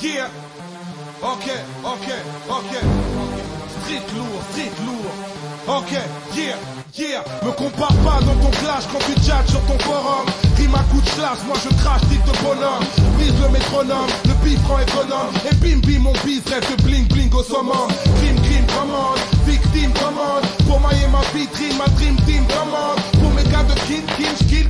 yeah. Ok. Street lourd. Ok, yeah. Me compare pas dans ton clash quand tu chattes sur ton forum. Rime à coup de slash, moi je crache type de bonhomme. Brise le métronome, le bif prend économe. Et bim mon bise rêve de bling au summum. Crime commande, victime commande. Pour mailler ma vitrine, ma dream team commande. Pour mes gars de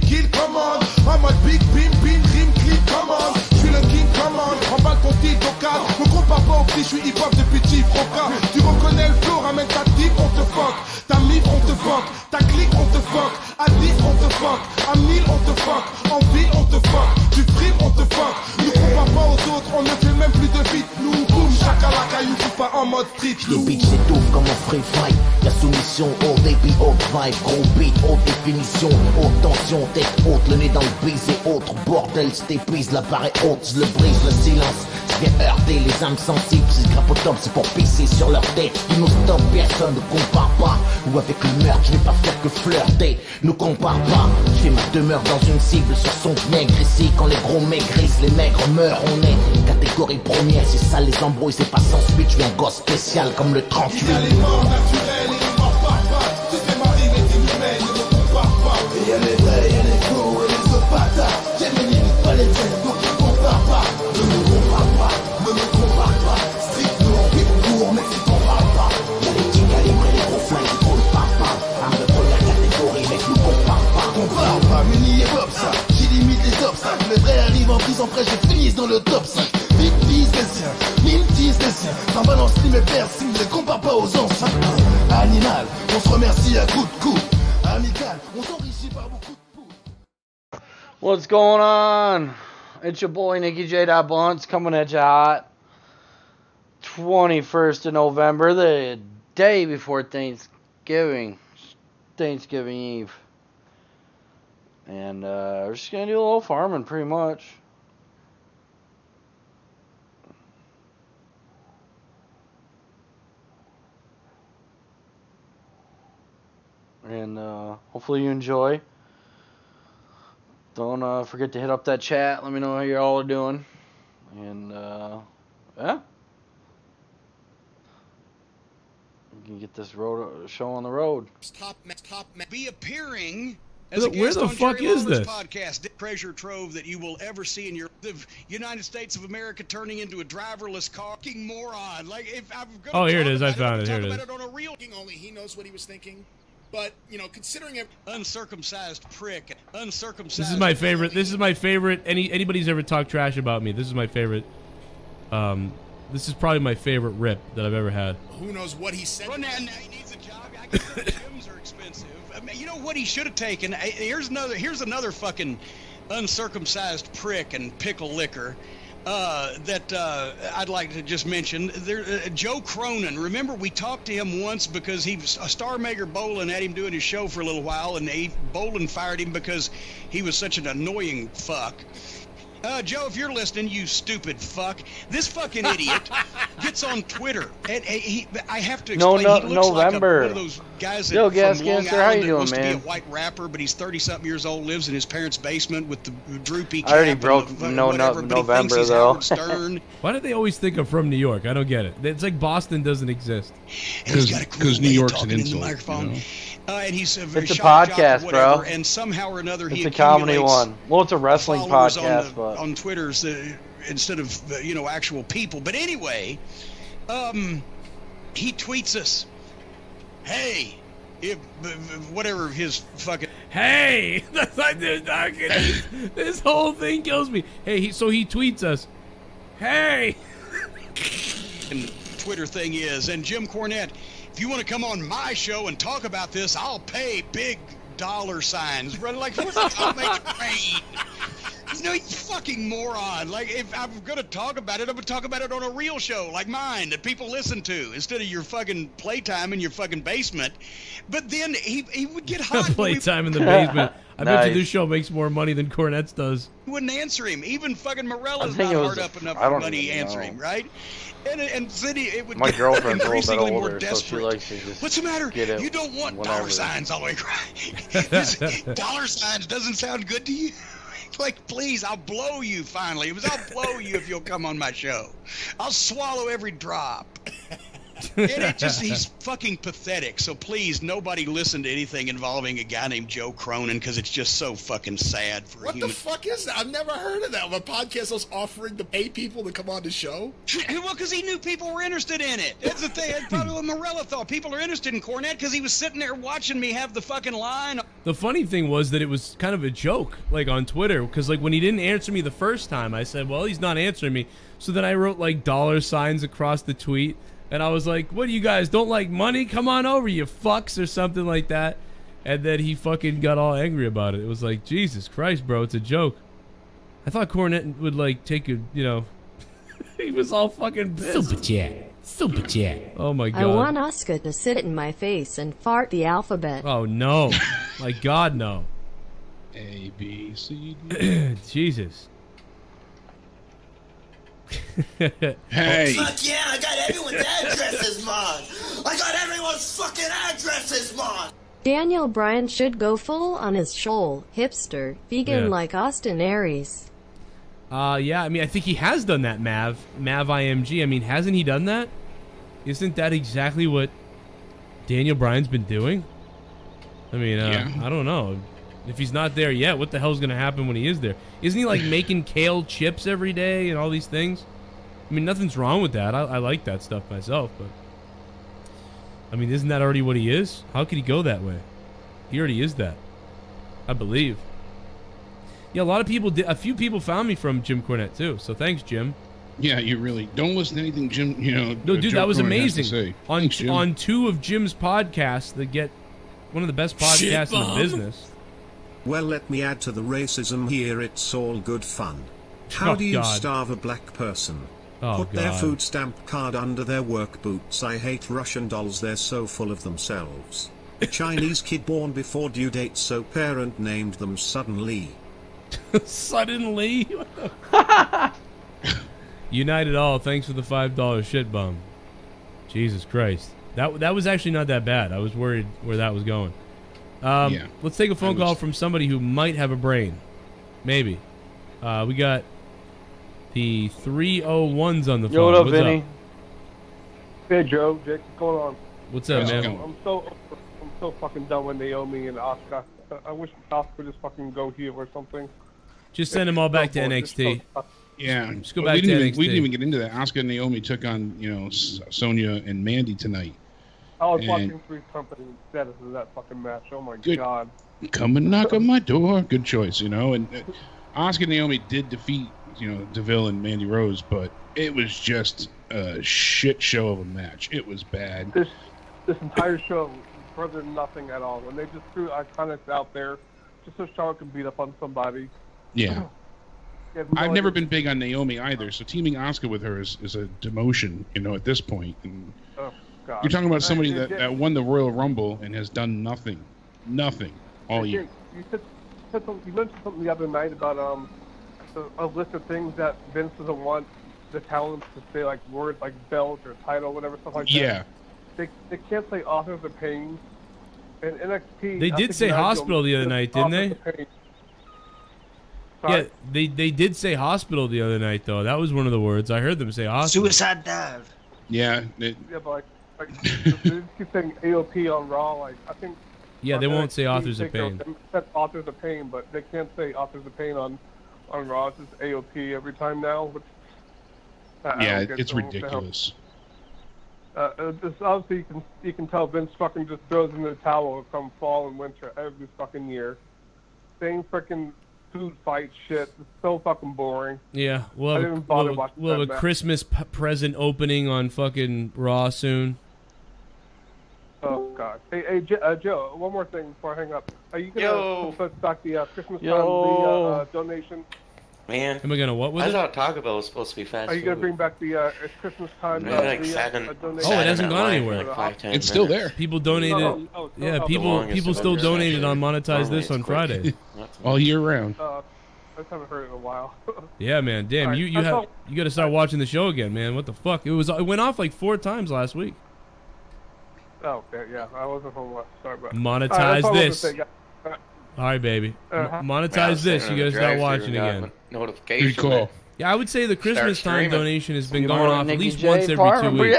kill commande. En mode big bim rime clip commande. J'suis le king commande, emballe ton titre au cadre. Me compare pas au petit, j'suis hip hop depuis petit froca. Tu reconnais le flow, ramène ta type, on te fuck. Ta mif, on te fuck. Ta clique, on te fuck. À 10, on te fuck. À 1000, on te fuck. En ville, on te fuck. Tu frimes, on te fuck. Nous compare pas aux autres, on ne fait même plus de beat. Nous, boum, chakalaka, you suis pas en mode street. Les beats s'étouffent comme en free fight. La soumission, haut débit, haute vibe. Gros beat, haute définition. Haute tension, tête haute, le nez dans le baiser. Autre bordel, si t'épuises, l'appareil haute. Je le brise, le silence. Je viens heurter les âmes sensibles. Si je grappe au top, c'est pour pisser sur leur tête. Ils nous stoppent, personne ne compare pas. Ou avec le meurtre, je vais pas faire que flirter. Nous compare pas. Je fais ma demeure dans une cible sur son nègre. Ici, quand les gros maigrissent, les maigres meurent. On est catégorie première, c'est ça les embrouilles. C'est pas sans suite, je suis un gosse spécial comme le 38. Il y a les morts naturels et les morts barbares. Tu fais ma rime et t'es humaine, ne me compare pas. Et y'a les vrais, y'a les faux et les autres bâtards. J'aime les limites, pas les tiennes, donc ne compare pas. Ne me compare pas. Street lourd, bip lourd, mais tu compares pas. Y'a les petits calibres et les gros flingues qui font le papa. Arme de première catégorie, mec, nous compare pas. Compare pas, mais n'y est pas ça. J'y limite les obstacles. Les vrais arrivent en prise en prêt, je finisse dans le top 5. Vite vise les siens, mine tise les siens. T'en balance les mes pères, si ne les compare pas aux anciens. Animal, on se remercie à coup de coup. Amical, on s'enrichit par beaucoup de poux. What's going on? It's your boy NICKYJ.BLUNTZ coming at you hot. 21st of November, the day before Thanksgiving Eve. And we're just going to do a little farming pretty much. And hopefully you enjoy. Don't forget to hit up that chat. Let me know how you all are doing. And yeah, we can get this show on the road. Be appearing as a guest on Jerry Lawler's podcast, treasure trove that you will ever see in your United States of America turning into a driverless car. Fucking moron! Like if I'm gonna oh, here it is. I found it. Here it is. On a real only he knows what he was thinking. But, you know, considering it uncircumcised prick, uncircumcised. This is my favorite. This is my favorite. Anybody's ever talked trash about me. This is my favorite. This is probably my favorite rip that I've ever had. Who knows what he said? Well, now he needs a job. I guess the gyms are expensive. I mean, you know what he should have taken? Here's another fucking uncircumcised prick and pickle liquor. That I'd like to just mention. Joe Cronin. Remember, we talked to him once because he was Star Maker Bolin had him doing his show for a little while, and Bolin fired him because he was such an annoying fuck. Joe, if you're listening, you stupid fuck. This fucking idiot gets on Twitter, and I have to explain. He looks November. Like one of those guys that Yo, from Long Island how you that doing, wants to man? be a white rapper, but he's 30-something years old, lives in his parents' basement with the droopy cap. I already broke November, though. Why do they always think I'm from New York? I don't get it. It's like Boston doesn't exist. Because New York's an insult. You know? And he's a it's a podcast, whatever, bro. And somehow or another, it's a comedy one. Well, it's a wrestling podcast, but on Twitter's instead of actual people. But anyway, he tweets us, "Hey, if whatever his fucking hey, that's like this whole thing kills me. Hey, so he tweets us, hey." And Twitter thing is, and Jim Cornette, if you want to come on my show and talk about this, I'll pay big dollar signs. Like, I'll make it rain. You know, you fucking moron. Like, if I'm going to talk about it, I'm going to talk about it on a real show like mine that people listen to instead of your fucking playtime in your fucking basement. But then he would get hot. Playtime in the basement. I bet you this show makes more money than Cornette's does. Wouldn't answer him. Even fucking Morella's not hard up enough for money to answer him, right? And then it would my girlfriend's increasingly a little bit older, more desperate. so she likes to just What's the matter? You don't want dollar signs all the way. Dollar signs doesn't sound good to you. Like, please, I'll blow you finally. It was I'll blow you if you'll come on my show. I'll swallow every drop. And it just, he's fucking pathetic. So please, nobody listen to anything involving a guy named Joe Cronin because it's just so fucking sad for What a human. the fuck is that? I've never heard of that. A podcast was offering to pay people to come on the show? Well, because he knew people were interested in it. That's the thing. That's probably what Morella thought. People are interested in Cornette because he was sitting there watching me have the fucking line. The funny thing was that it was kind of a joke, like on Twitter, because like when he didn't answer me the first time, I said, well, he's not answering me. So then I wrote like $signs across the tweet, and I was like, what do you guys, don't like money? Come on over, you fucks, or something like that. And then he fucking got all angry about it. It was like, Jesus Christ, bro, it's a joke. I thought Cornette would like take a, you know, he was all fucking pissed. Super chat. Super chat. Oh my God. I want Oscar to sit in my face and fart the alphabet. Oh no. My God, no. A, B, C, D. Jesus. Hey. Fuck yeah, I got everyone's addresses, man. I got everyone's fucking addresses, man. Daniel Bryan should go full on his shoal, hipster, vegan Yeah. like Austin Aries. Yeah, I mean, I think he has done that, Mav IMG. I mean, hasn't he done that? Isn't that exactly what Daniel Bryan's been doing? I mean, Yeah. I don't know. If he's not there yet, what the hell's going to happen when he is there? Isn't he, like, making kale chips every day and all these things? I mean, nothing's wrong with that. I like that stuff myself, but... I mean, isn't that already what he is? How could he go that way? He already is that. I believe. Yeah, a few people found me from Jim Cornette, too, so thanks, Jim. Yeah, you really don't listen to anything Jim, you know. No, dude, Joe that was Cronin has to amazing. say. Thanks, Jim. On 2 of Jim's podcasts that get one of the best podcasts in the business. Well, let me add to the racism here, it's all good fun. How Oh, do you God. starve a black person? Oh, Put their God. food stamp card under their work boots. I hate Russian dolls, they're so full of themselves. Chinese kid born before due date, so parent named them suddenly. Suddenly? United All, thanks for the $5 shit bum. Jesus Christ. That was actually not that bad. I was worried where that was going. Yeah. Let's take a phone call from somebody who might have a brain. Maybe. We got the 301s on the phone. Yo, what up, What's Vinny? Hey, Joe. Jake, what's going on? What's up, man? I'm so fucking done with Naomi and Oscar. I wish Oscar would just fucking go here or something. Just send them all back to NXT. Yeah. Just go Well, back to NXT. we didn't even get into that. Asuka and Naomi took on, you know, Sonya and Mandy tonight. I was And- watching Three's Company instead of that fucking match. Oh my Good. God. Come and knock on my door. Good choice, you know. And Asuka and Naomi did defeat, you know, DeVille and Mandy Rose, but it was just a shit show of a match. It was bad. This entire show was further than nothing at all. When they just threw Iconics out there just so Charlotte could beat up on somebody. Yeah. You have no I've never idea- been big on Naomi either, so teaming Asuka with her is a demotion, you know, at this point. And Oh, God. you're talking about somebody It- that won the Royal Rumble and has done nothing all year. You mentioned something the other night about a list of things that Vince doesn't want the talents to say, like words like belt or title, whatever, stuff like Yeah. that. They can't say authors of pain. And NXT. They I did think say Nigel hospital the other said night, didn't they? authors of pain. Yeah, Sorry? they did say hospital the other night, though. That was one of the words. I heard them say hospital. Suicide dive. Yeah. Yeah, but like they just keep saying AOP on Raw. Like I think. Yeah, they on won't say NXT, authors of they pain. said authors of pain, but they can't say authors of pain on Raw. It's just AOP every time now. Which, I Yeah, don't get it's the- what the hell. ridiculous. This obviously you can tell Vince fucking just throws in the towel come fall and winter every fucking year. Same freaking food fight shit. It's so fucking boring. Yeah, I we'll didn't have, even bother we'll, watching we'll have that a match. Christmas present opening on fucking Raw soon. Oh god. Hey, Joe. One more thing before I hang up. Are you Yo. gonna put back the Christmas time Yo. the donation? Man, Am I gonna what with I it? thought Taco Bell was supposed to be fast Are you gonna food. bring back the Christmas time? Maybe like seven. donation? Oh, it hasn't seven gone at anywhere. Like 5, 10 It's still minutes. there. People donated. Yeah, The people longest I've still ever donated seen. on Monetize Normally This it's on quick. Friday. All year round. I just haven't heard it in a while. Yeah, man. Damn, All right, you that's all. got to start watching the show again, man. What the fuck? It went off like 4 times last week. Oh, okay, yeah. I wasn't home last. Sorry about that. Monetize All right, that's all I wanted to this. say, All right, baby. Monetize Yeah, I was this. sitting You in the guys not drive-thru watching and got again. a notification. Good call. that Yeah, I would say the Christmas time streaming. donation has been Good going morning, off at Nicky least J. once every 2 Farm, weeks.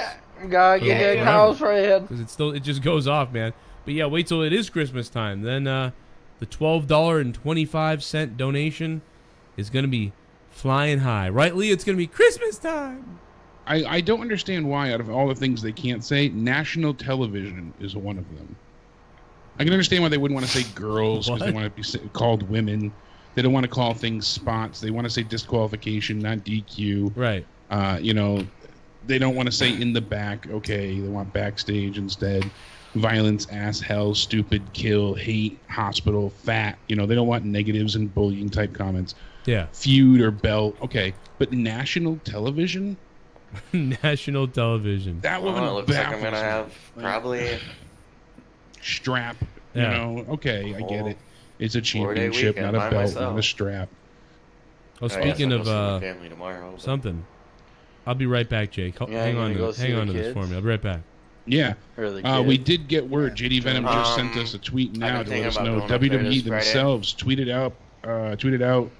gotta get that forever. house right ahead. Because it just goes off, man. But yeah, wait till it is Christmas time. Then the $12.25 donation is gonna be flying high. Right, Lee? It's gonna be Christmas time. I don't understand why, out of all the things they can't say, national television is one of them. I can understand why they wouldn't want to say girls because they want to be called women. They don't want to call things spots. They want to say disqualification, not DQ. Right. You know, they don't want to say in the back. Okay, they want backstage instead. Violence, ass, hell, stupid, kill, hate, hospital, fat. You know, they don't want negatives and bullying type comments. Yeah. Feud or belt. Okay, but national television. National television. That Well, one it looks like I'm baffles gonna me. have probably Strap. Yeah. You know, okay, I get it. It's a 4-day championship, weekend not a by belt, myself. not a strap. Oh, I guess speaking I'll of go see my family tomorrow, but- something, I'll be right back, Jake. Yeah, Hang you on gonna to go this. see Hang the on to this kids? for me. I'll be right back. Yeah. Or the We kids? did get word. JD Venom just sent us a tweet now I've to been let us thinking know about going up there WWE this Friday. themselves tweeted out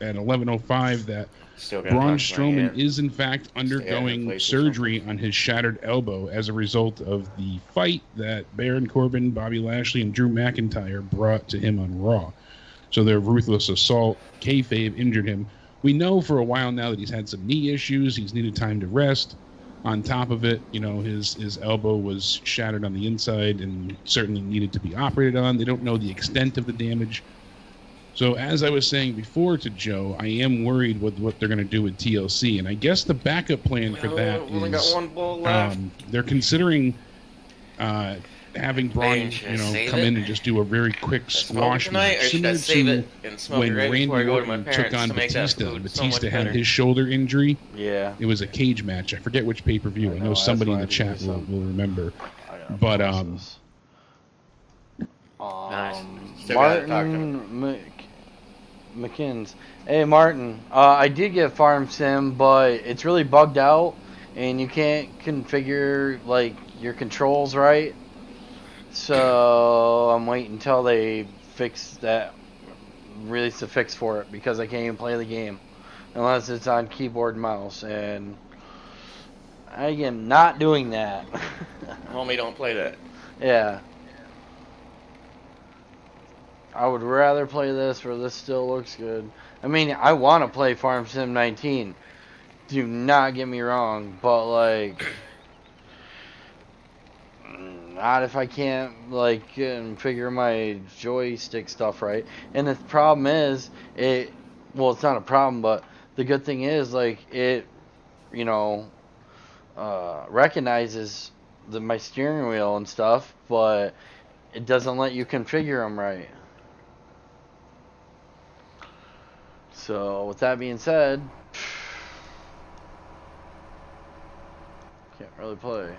at 11:05 that Still gotta Braun talk to my Strowman aunt. is in fact Stay at her undergoing place or surgery on his shattered elbow as a result of the fight that Baron Corbin, Bobby Lashley, and Drew McIntyre brought to him on Raw. So their ruthless assault, kayfabe, injured him. We know for a while now that he's had some knee issues. He's needed time to rest. On top of it, you know, his elbow was shattered on the inside and certainly needed to be operated on. They don't know the extent of the damage. So as I was saying before to Joe, I am worried with what they're going to do with TLC. And I guess the backup plan for that We've only got is one bowl left. they're considering having Braun, should I you know, save come it? in and just do a very quick squash tonight, match, or should I similar save to it and smoke when it right Randy before I go to my Orton took parents on to make that Batista. food so much Batista had better? his shoulder injury. Yeah. It was a cage match. I forget which pay-per-view. I know that's somebody in why the I chat did will remember. But Nice. Still gotta talk to Martin McKins. Hey Martin, I did get Farm Sim, but it's really bugged out, and you can't configure like your controls right. So I'm waiting until they fix that, release a fix for it, because I can't even play the game unless it's on keyboard and mouse, and I am not doing that. Homie, don't play that. Yeah. I would rather play this where this still looks good. I mean, I want to play Farm Sim 19. Do not get me wrong, but like, not if I can't like figure my joystick stuff right. And the problem is, well, it's not a problem, but the good thing is like it, you know, recognizes my steering wheel and stuff, but it doesn't let you configure them right. So with that being said, can't really play.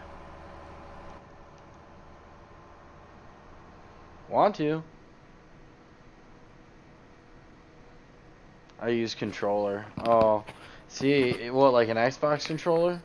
Want to? I use controller. Oh, see, what, like an Xbox controller?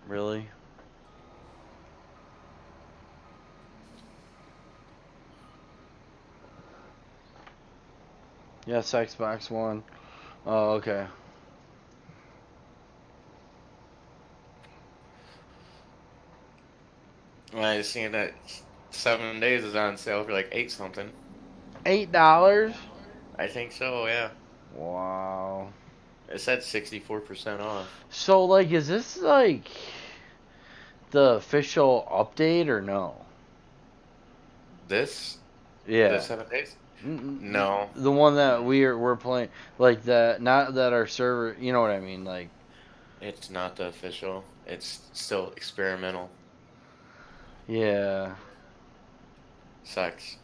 Really? Yes, Xbox One. Oh, okay. Well, I was seeing that 7 days is on sale for like $8 something. $8? I think so, yeah. Wow. It said 64% off. So, like, is this, like, the official update or no? This? Yeah. The 7 days? No. The one that we're playing, like that, not that our server, you know what I mean, like. It's not the official. It's still experimental. Yeah. Sucks.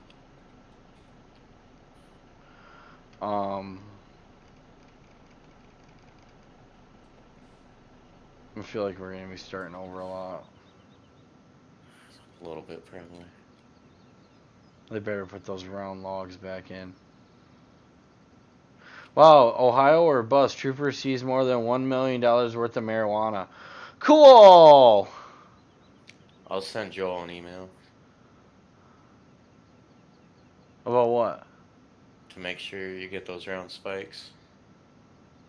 I feel like we're gonna be starting over a lot. A little bit, probably. They better put those round logs back in. Wow, Ohio or bust. Trooper sees more than $1 million worth of marijuana. Cool! I'll send Joel an email. About what? To make sure you get those round spikes.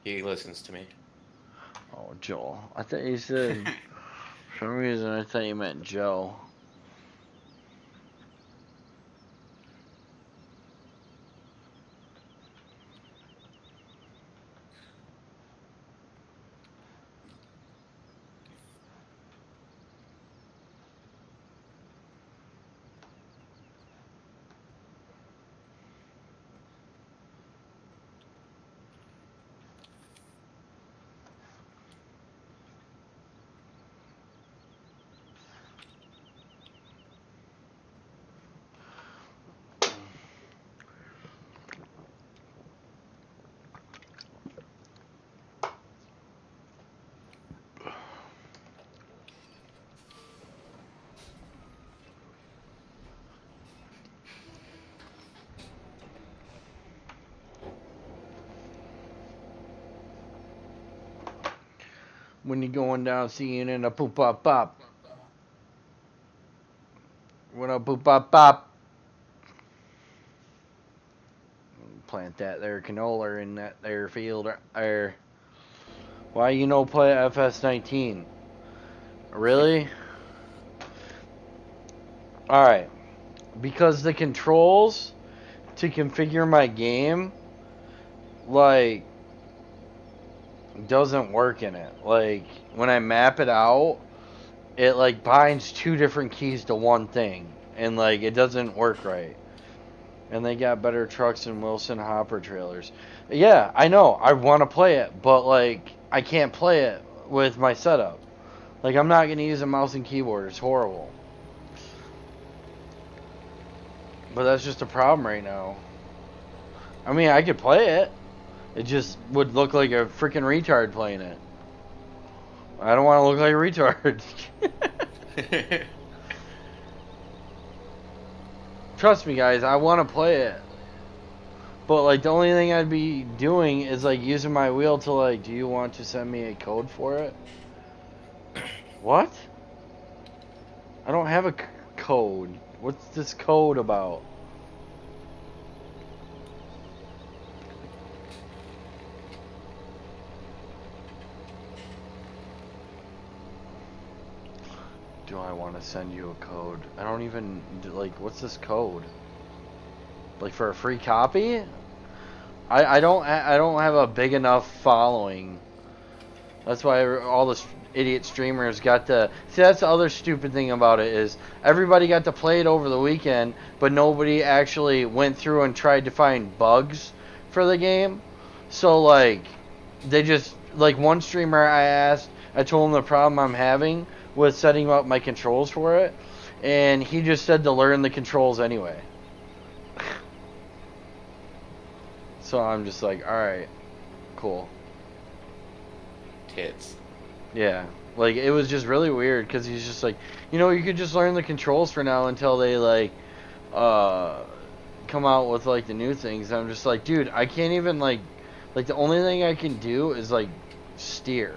He listens to me. Oh, Joel. I thought you said... for some reason, I thought you meant Joe. When you're going down, seeing in a poop pop pop. When a poop pop pop. Plant that there canola in that there field there. Why you no play FS19? Really? Alright. Because the controls to configure my game, like, doesn't work in it. Like, when I map it out, it like binds two different keys to one thing, and like it doesn't work right. And they got better trucks than Wilson Hopper trailers. Yeah, I know. I want to play it, but like I can't play it with my setup. Like I'm not gonna use a mouse and keyboard. It's horrible. But that's just a problem right now. I mean, I could play it. It just would look like a freaking retard playing it. I don't want to look like a retard. Trust me, guys, I want to play it. But, like, the only thing I'd be doing is, like, using my wheel to, like, do you want to send me a code for it? What? I don't have a code. What's this code about? Do I want to send you a code? I don't even, like, what's this code? Like, for a free copy? I don't have a big enough following. That's why all the idiot streamers got to... See, that's the other stupid thing about it is everybody got to play it over the weekend, but nobody actually went through and tried to find bugs for the game. So, like, they just... Like, one streamer I asked, I told him the problem I'm having with setting up my controls for it, and he just said to learn the controls anyway. So I'm just like, alright, cool. Tits. Yeah, like it was just really weird because he's just like, you know, you could just learn the controls for now until they like come out with like the new things. And I'm just like, dude, I can't even like the only thing I can do is like steer.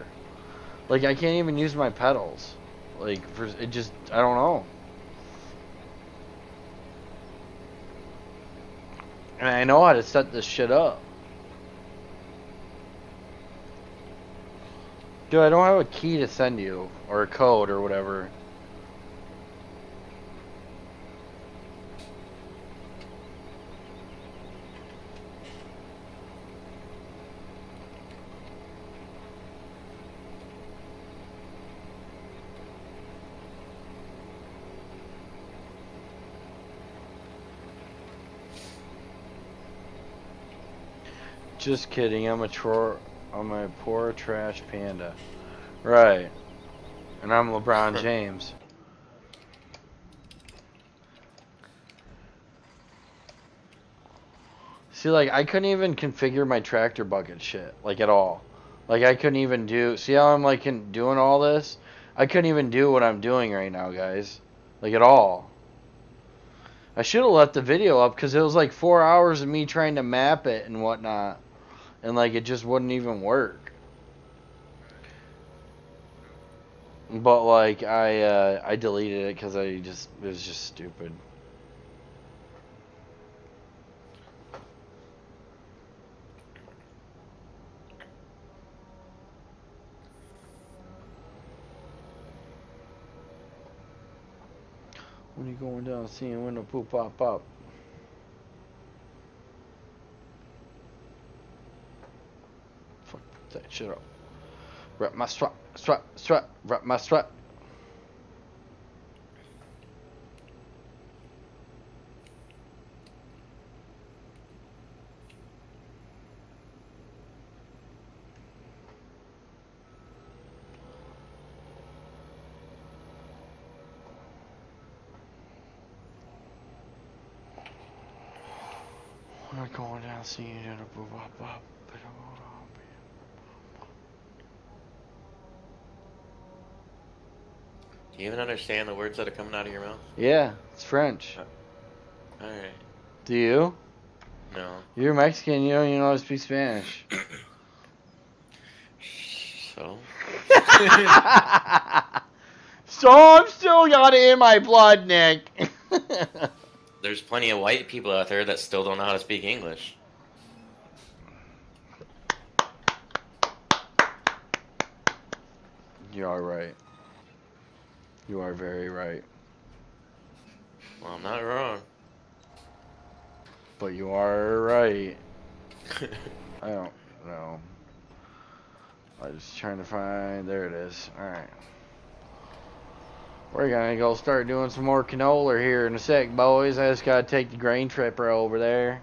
Like I can't even use my pedals. Like for it just, I don't know. And I know how to set this shit up. Dude, I don't have a key to send you, or a code, or whatever. Just kidding. I'm a poor trash panda. Right. And I'm LeBron James. See, like, I couldn't even configure my tractor bucket shit, like, at all. Like, I couldn't even do... See how I'm, like, doing all this? I couldn't even do what I'm doing right now, guys. Like, at all. I should have left the video up, because it was, like, 4 hours of me trying to map it and whatnot. And, like, it just wouldn't even work. But, like, I deleted it, because it was just stupid. When you going down, seeing window poop pop up. Fuck that shit up. Wrap my strap, wrap my strap. We're going down, seeing it in a boop up up. Do you even understand the words that are coming out of your mouth? Yeah, it's French. Alright. Do you? No. You're Mexican, you don't even know how to speak Spanish. So? So I'm still got it in my blood, Nick. There's plenty of white people out there that still don't know how to speak English. You are right. You are very right. Well, I'm not wrong. But you are right. I don't know. I was just trying to find... There it is. Alright. We're gonna go start doing some more canola here in a sec, boys. I just gotta take the grain tripper over there.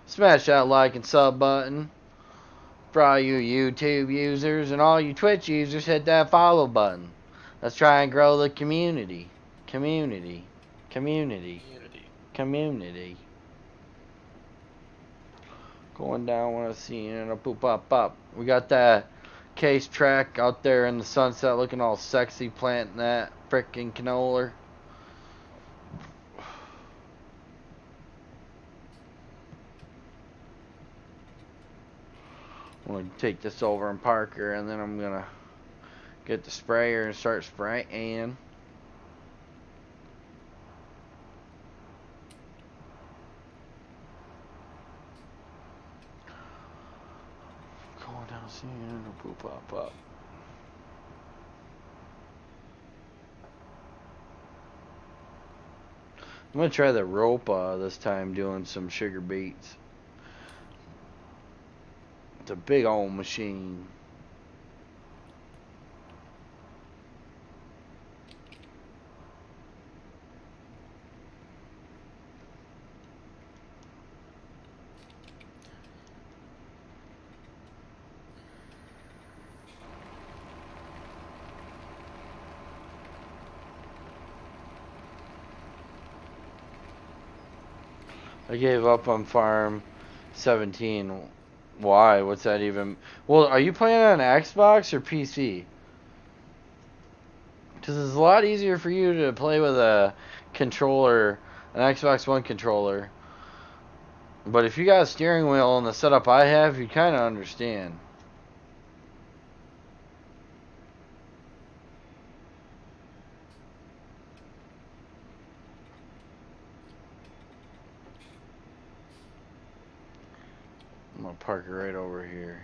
Smash that like and sub button. For all you YouTube users and all you Twitch users, hit that follow button. Let's try and grow the community. Community. Going down when I see it, a poop up up. We got that case track out there in the sunset looking all sexy, planting that frickin' canola. I'm gonna take this over and park her, and then I'm gonna get the sprayer and start spraying. Going down, seeing a poop up up. I'm gonna try the rope this time, doing some sugar beets. It's a big old machine. I gave up on Farm 17. Why? What's that even? Well, are you playing on Xbox or PC? Because it's a lot easier for you to play with a controller, an Xbox One controller. But if you got a steering wheel and the setup I have, you kind of understand. I'm gonna park it right over here.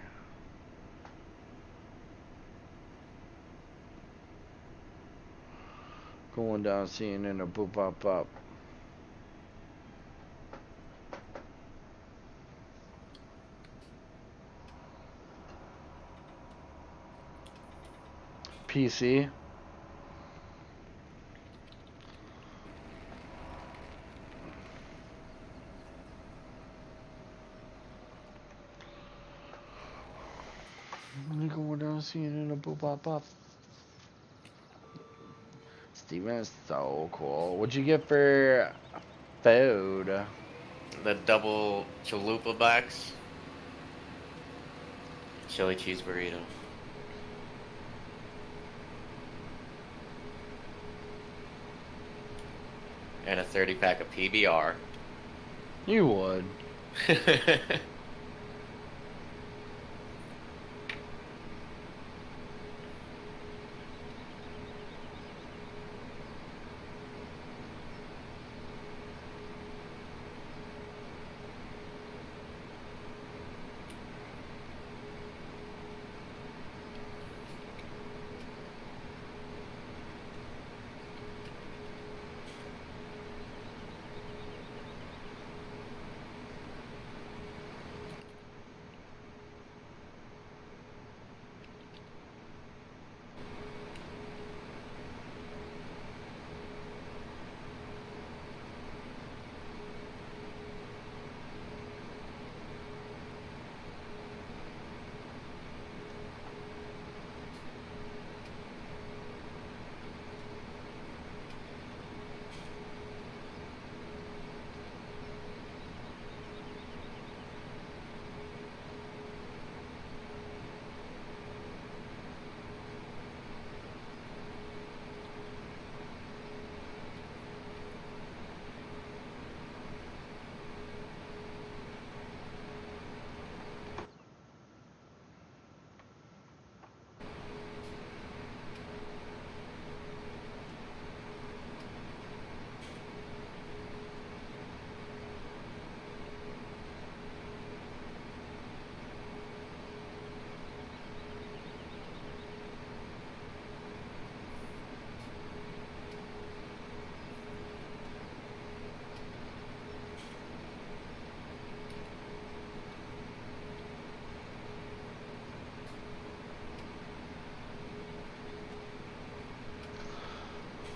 Going down, seeing in a boop up up. PC. I'm gonna go down seeing in a boop bop bop. Steven is so cool. What'd you get for food? The double chalupa backs. Chili cheese burrito. And a 30-pack of PBR. You would.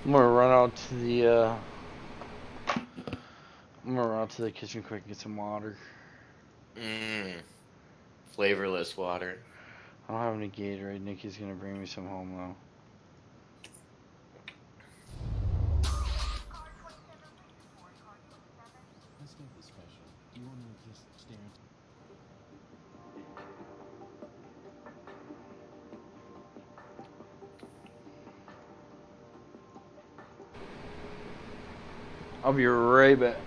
I'm gonna run out to the kitchen quick and get some water. Flavorless water. I don't have any Gatorade. Nikki's gonna bring me some home though. Let's make this special. Do you want to just stare into... I'll be right back.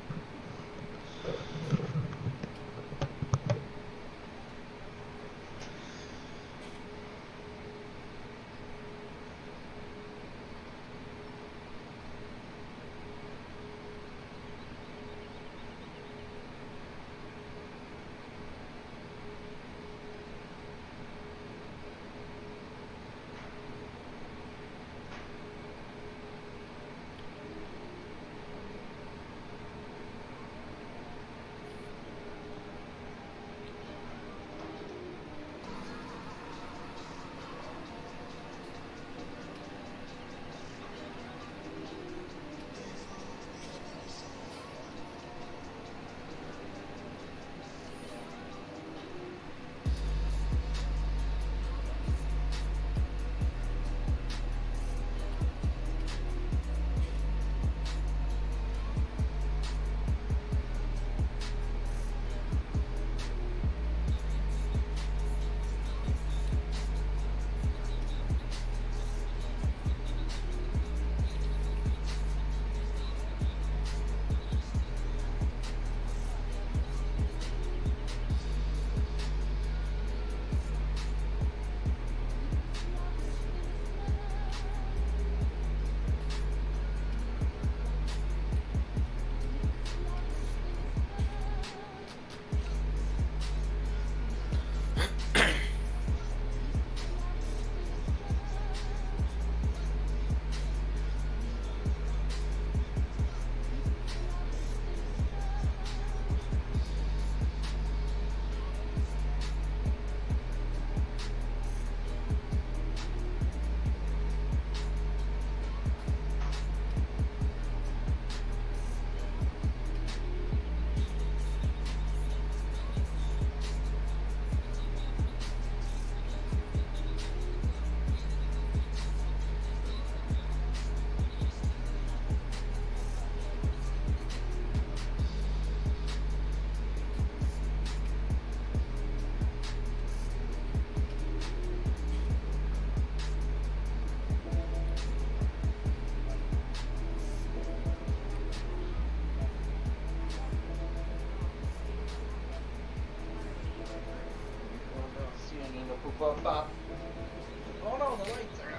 Oh no, the lights are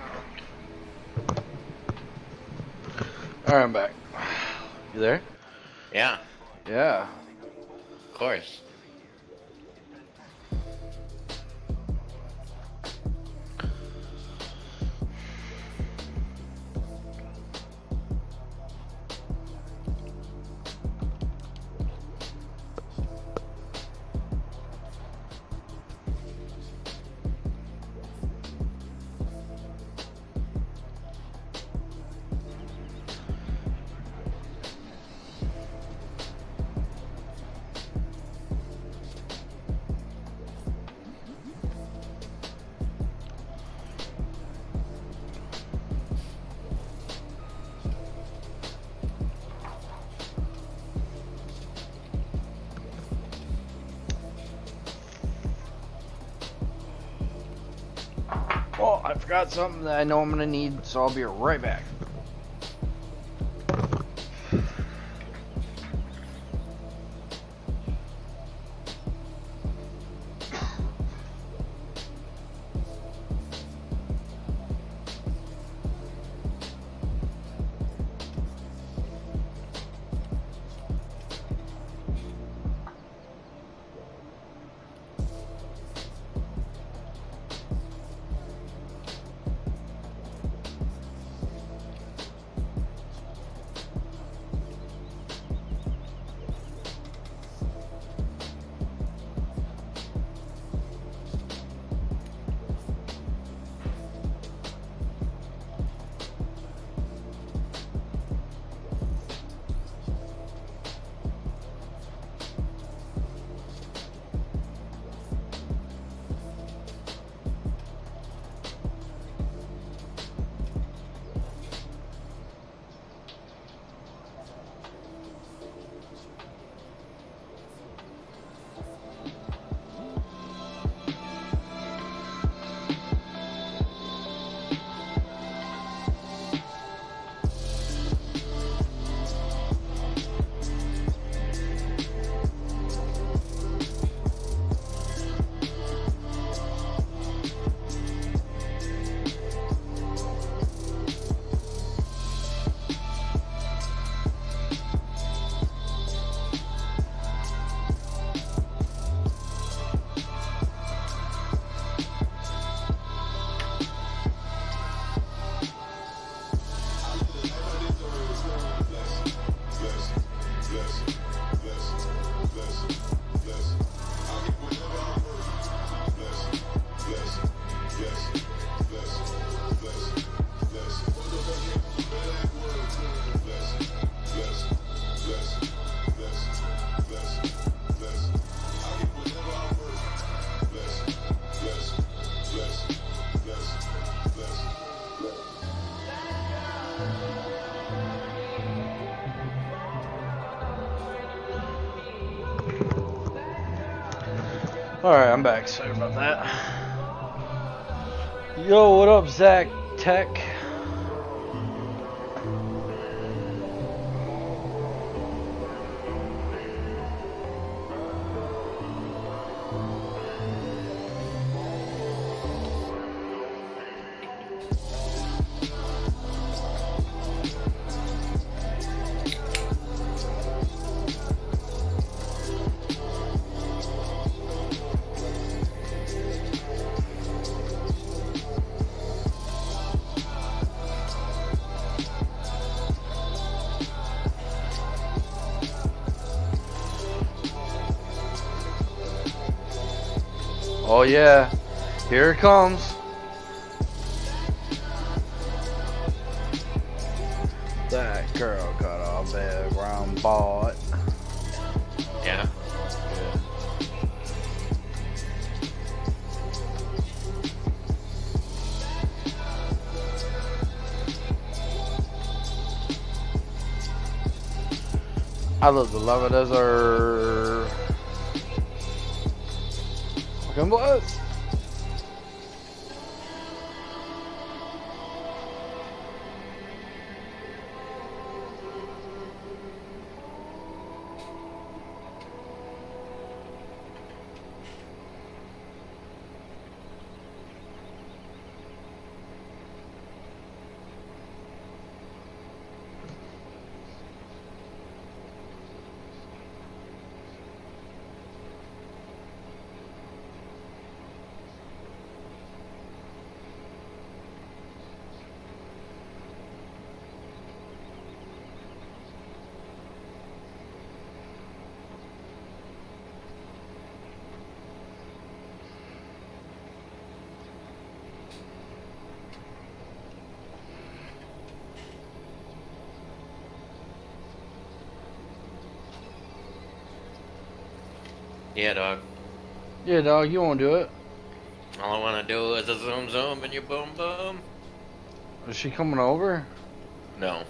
out. Alright, I'm back. You there? Yeah, Yeah. of course. Oh, I forgot something that I know I'm gonna need, so I'll be right back. Alright, I'm back. Sorry about that. Yo, what up, Zach Tech? Oh yeah, here it comes. That girl got a big round butt. Yeah. I love the lava desert. Fucking bless. Yeah, dog. Yeah, dog, you won't do it. All I want to do is a zoom zoom and you boom boom. Is she coming over? No.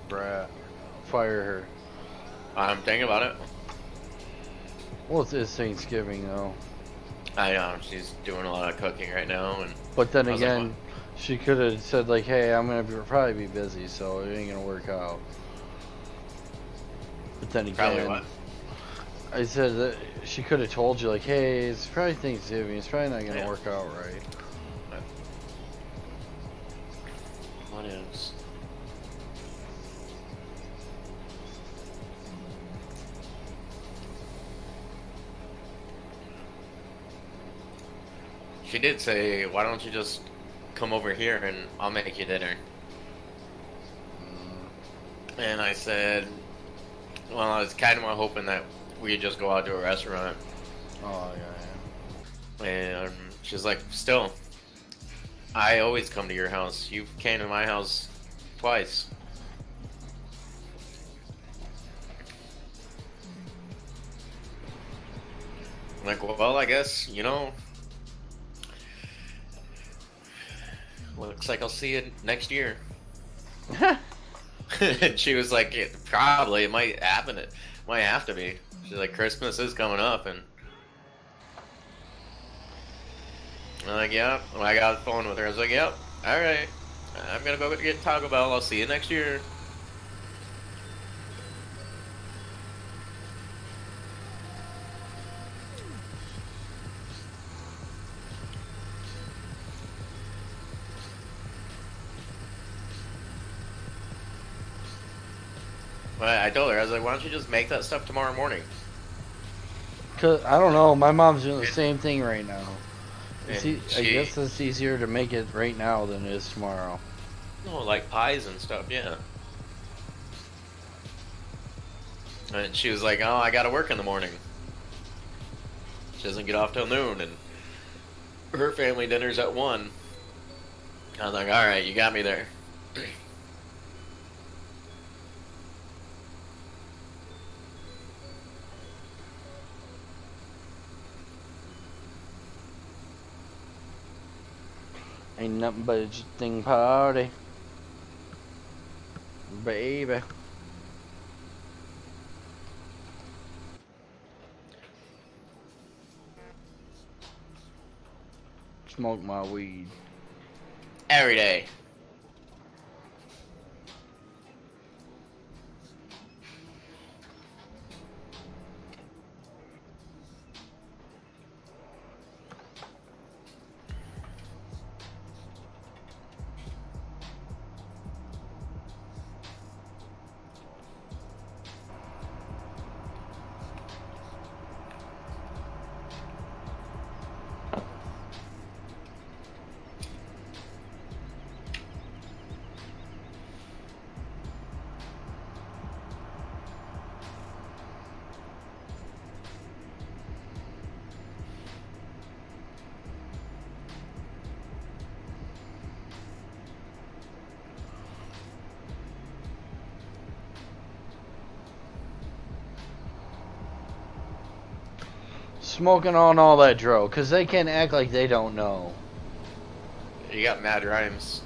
Brat. Fire her. I'm thinking about it. Well, it's Thanksgiving, though. I know, she's doing a lot of cooking right now. But then I was like, again, she could have said, like, hey, I'm going to probably be busy, so it ain't going to work out. But then again, probably what? I said that she could have told you, like, hey, it's probably Thanksgiving. It's probably not going to work out right. What is? She did say, why don't you just come over here and I'll make you dinner. And I said, well, I was kind of hoping that we could just go out to a restaurant. Oh, yeah. And she's like, still, I always come to your house. You came to my house twice. I'm like, well, I guess, you know, looks like I'll see you next year. And she was like, probably, it might happen. It might have to be. She's like, Christmas is coming up, and I'm like, yeah. When I got on the phone with her, I was like, yep, alright. I'm gonna go get Taco Bell. I'll see you next year. But I told her, I was like, why don't you just make that stuff tomorrow morning? Cause I don't know, my mom's doing the same thing right now. It's And I guess it's easier to make it right now than it is tomorrow. No, like pies and stuff, yeah. And she was like, oh, I gotta work in the morning. She doesn't get off till noon, and her family dinner's at 1. I was like, alright, you got me there. Ain't nothing but a thing party. Baby. Smoke my weed. Every day. Smoking on all that dro, cause they can't act like they don't know. You got mad rhymes.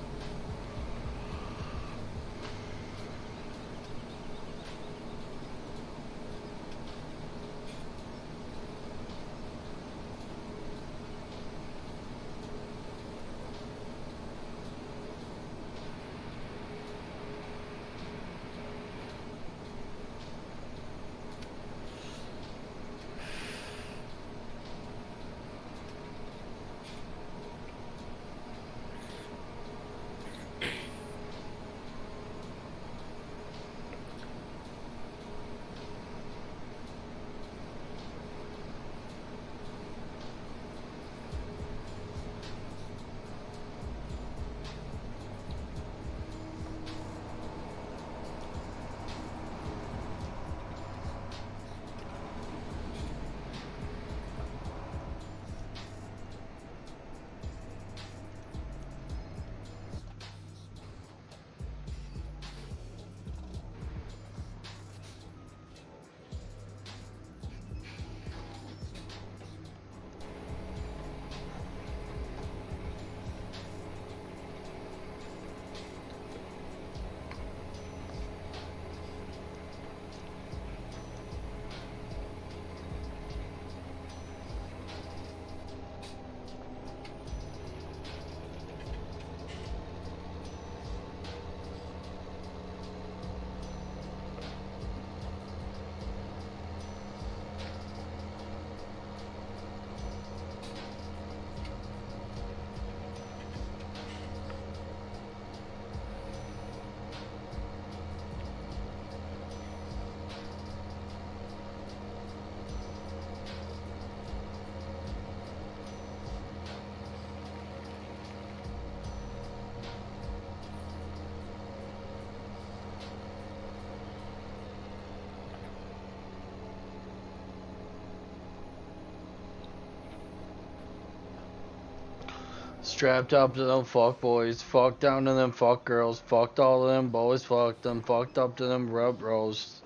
Strapped up to them fuck boys, fucked down to them fuck girls, fucked all of them boys, fucked them, fucked up to them rub roasts.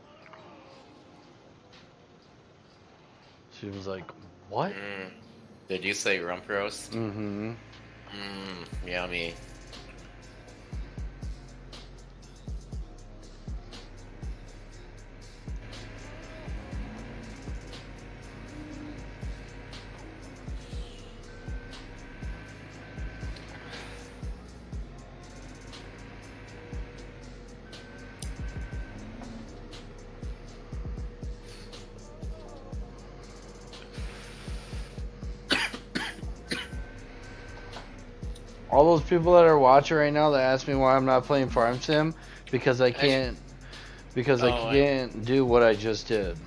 She was like, what? Did you say rump roast? Mm-hmm. Yummy. All those people that are watching right now that ask me why I'm not playing Farm Sim, because I can't do what I just did.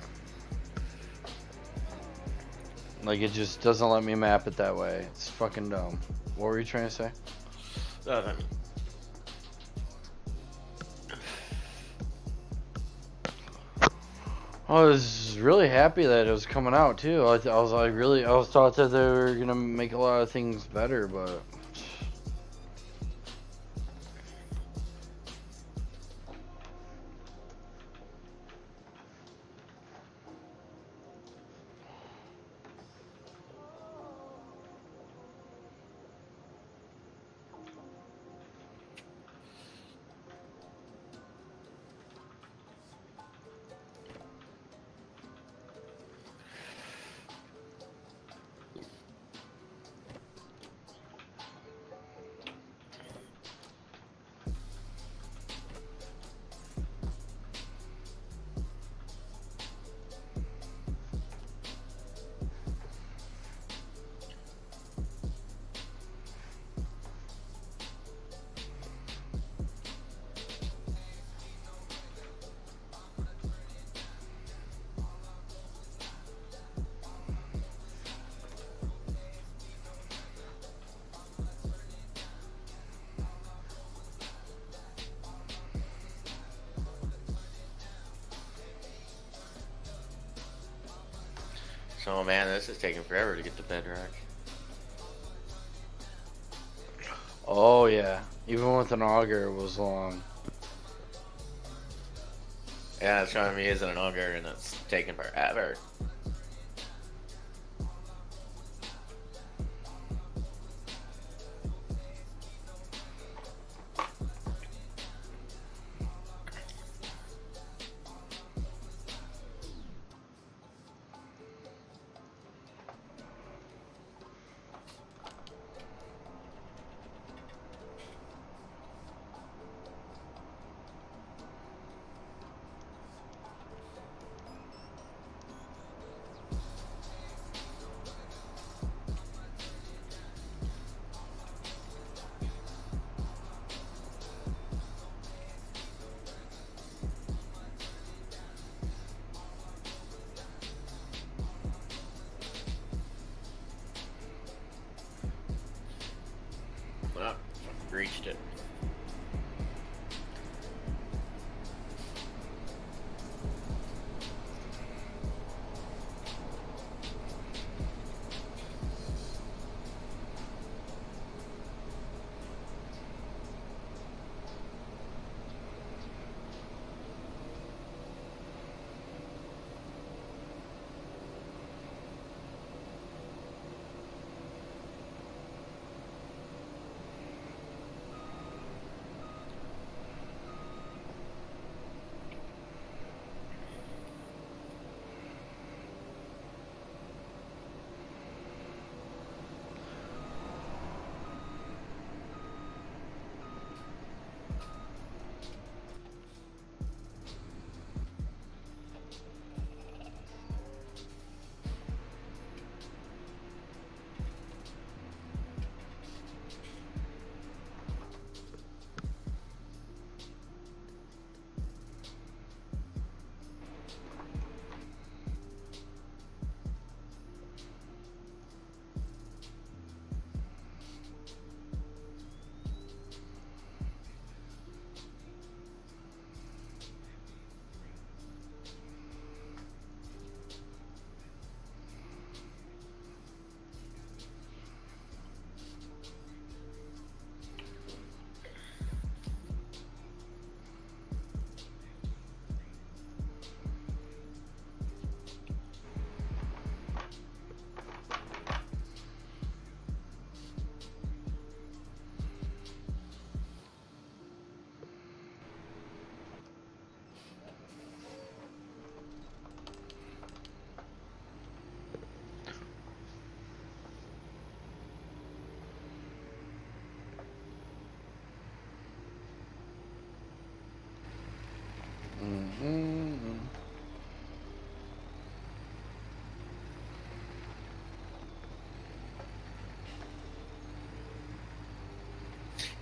Like, it just doesn't let me map it that way. It's fucking dumb. What were you trying to say? I was really happy that it was coming out too. I was thought that they were gonna make a lot of things better, but So man, this is taking forever to get to Bedrock. oh yeah, even with an auger, it was long. Yeah, it's trying me using an auger and it's taking forever.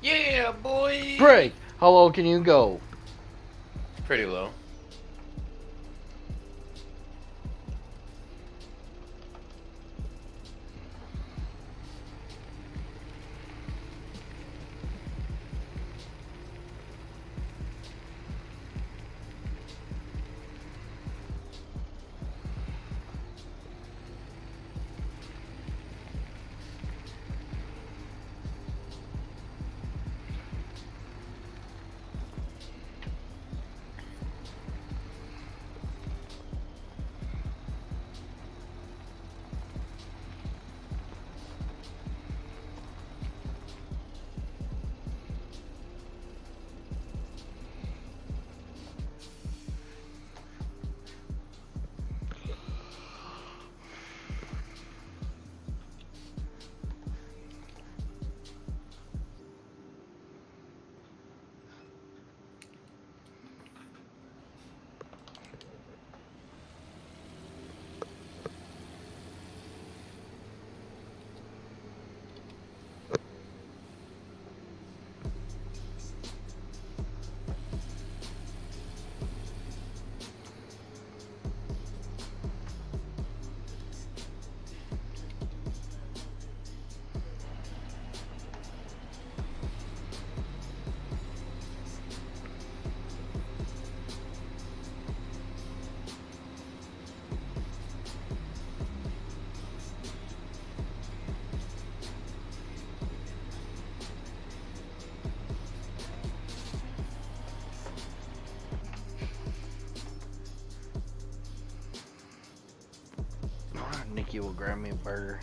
Yeah, boy. Break. How low can you go? Pretty low. Nikki will grab me a burger.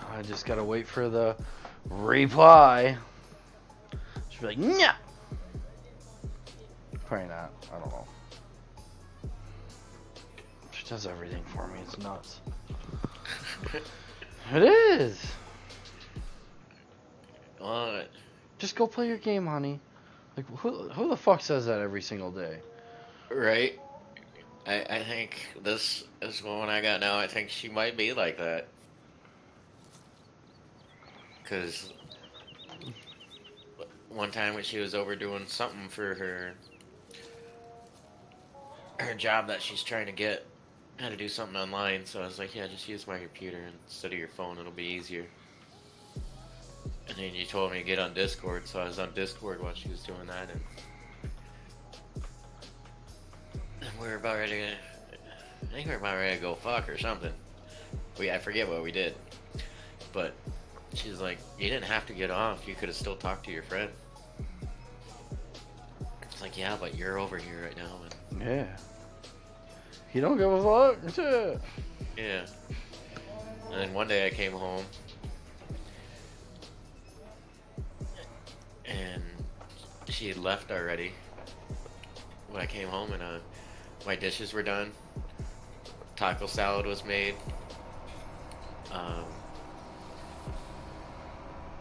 I just gotta wait for the reply. She'll be like, nah. Probably not. I don't know. She does everything for me. It's nuts. It is. What? Just go play your game, honey. Like, who the fuck says that every single day? Right? I think this is one I got now. I think she might be like that. Because one time when she was overdoing something for her job that she's trying to get. Had to do something online, so I was like, yeah, just use my computer instead of your phone, it'll be easier. And then you told me to get on Discord, so I was on Discord while she was doing that, and we were about ready to, I think we were about ready to go fuck or something. I forget what we did. But she's like, you didn't have to get off, you could have still talked to your friend. It's like, yeah, but you're over here right now. And yeah. You don't give a fuck? yeah. And then one day I came home. And she had left already. When I came home and my dishes were done. Taco salad was made.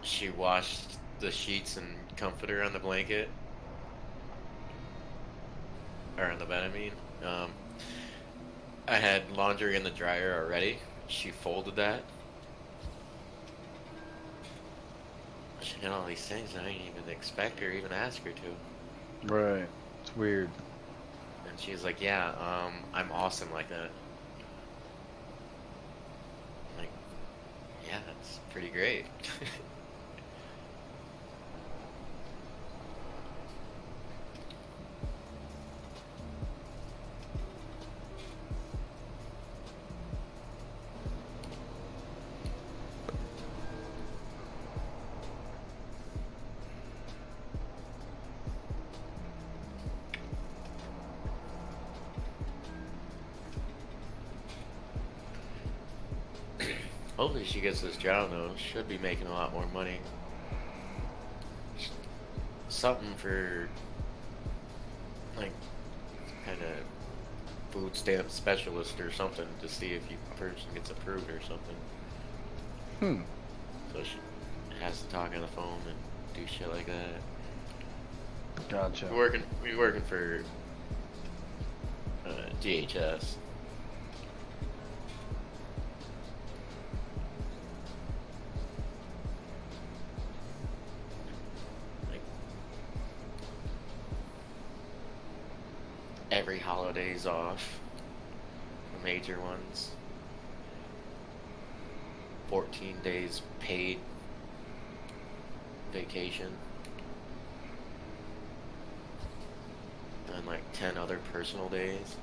She washed the sheets and comforter on the blanket. Or on the bed, I mean. I had laundry in the dryer already. She folded that. She did all these things I didn't even expect her, even ask her to. Right. It's weird. And she's like, yeah, I'm awesome like that. I'm like, yeah, that's pretty great. Hopefully she gets this job though. Should be making a lot more money. Something for like kind of food stamp specialist or something to see if the person gets approved or something. So she has to talk on the phone and do shit like that. Gotcha. We working for DHS. Every holiday's off, the major ones. 14 days paid vacation. And like 10 other personal days.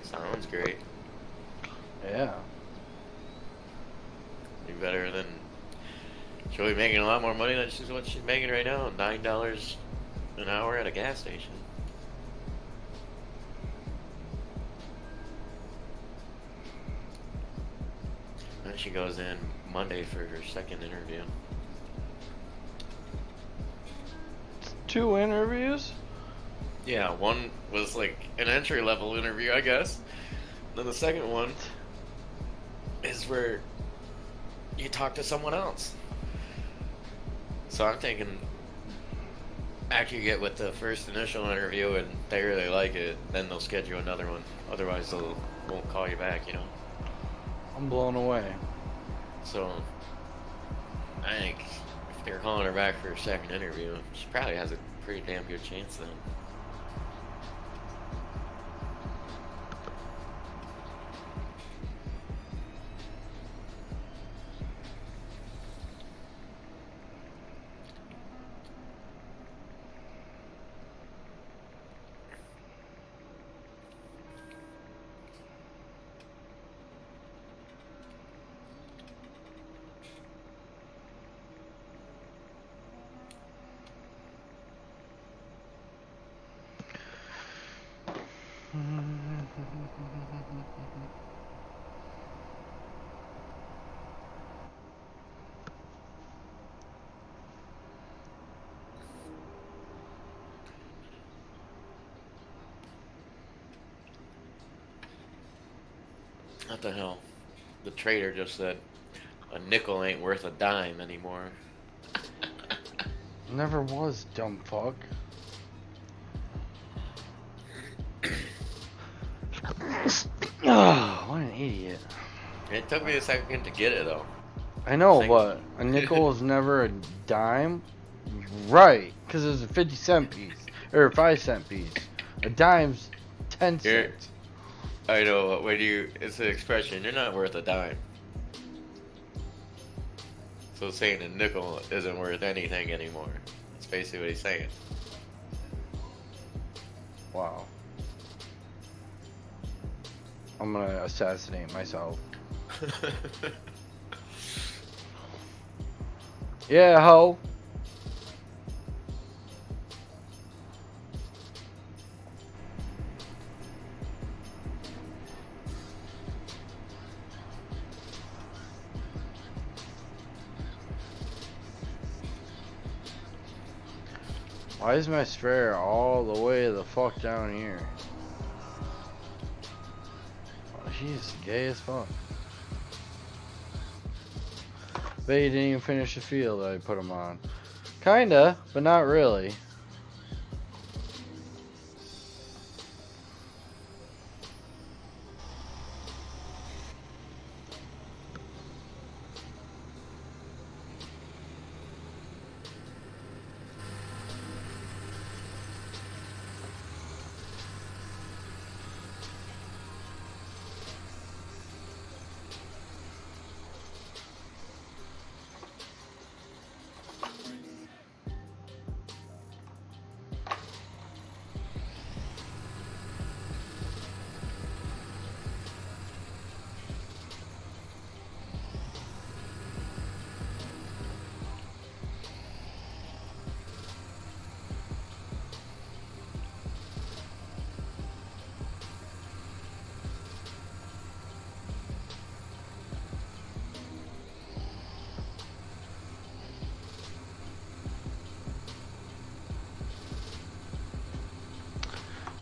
Sounds great. Yeah. Be better than... She'll be making a lot more money than what she's making right now. $9 an hour at a gas station. Then she goes in Monday for her second interview. 2 interviews? Yeah, one was like an entry-level interview, I guess. Then the second one is where you talk to someone else. So I'm thinking, after you get with the first initial interview and they really like it, then they'll schedule another one. Otherwise, they won't call you back, you know? I'm blown away. So, I think if they're calling her back for a second interview, she probably has a pretty damn good chance then. What the hell? The trader just said a nickel ain't worth a dime anymore. Never was, dumb fuck. Oh, what an idiot. It took me a second to get it though. I know, but a nickel is never a dime. Right, because it's a 50-cent piece. Or a 5-cent piece. A dime's 10 cents. I know, when it's an expression, you're not worth a dime. So saying a nickel isn't worth anything anymore. That's basically what he's saying. Wow. I'm gonna assassinate myself. Yeah, ho. Why is my sprayer all the way the fuck down here? Oh, he's gay as fuck. Bet you didn't even finish the field that I put him on. Kinda, but not really.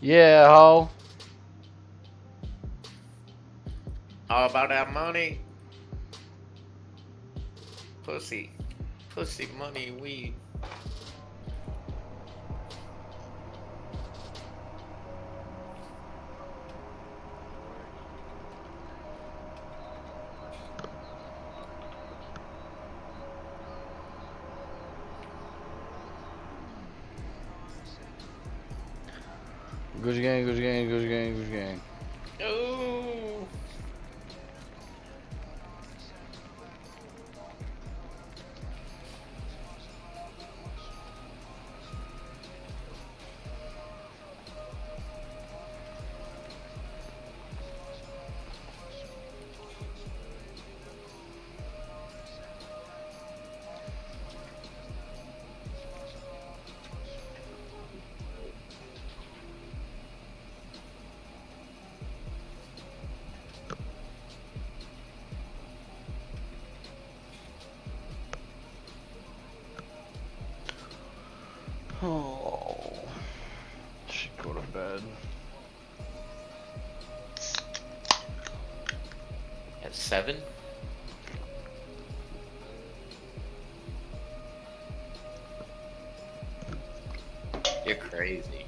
Yeah, ho. All about that money. Pussy. Pussy, money, weed. Gucci gang, Gucci gang, Gucci gang, Gucci gang. Oh. Oh, should go to bed. At 7? You're crazy.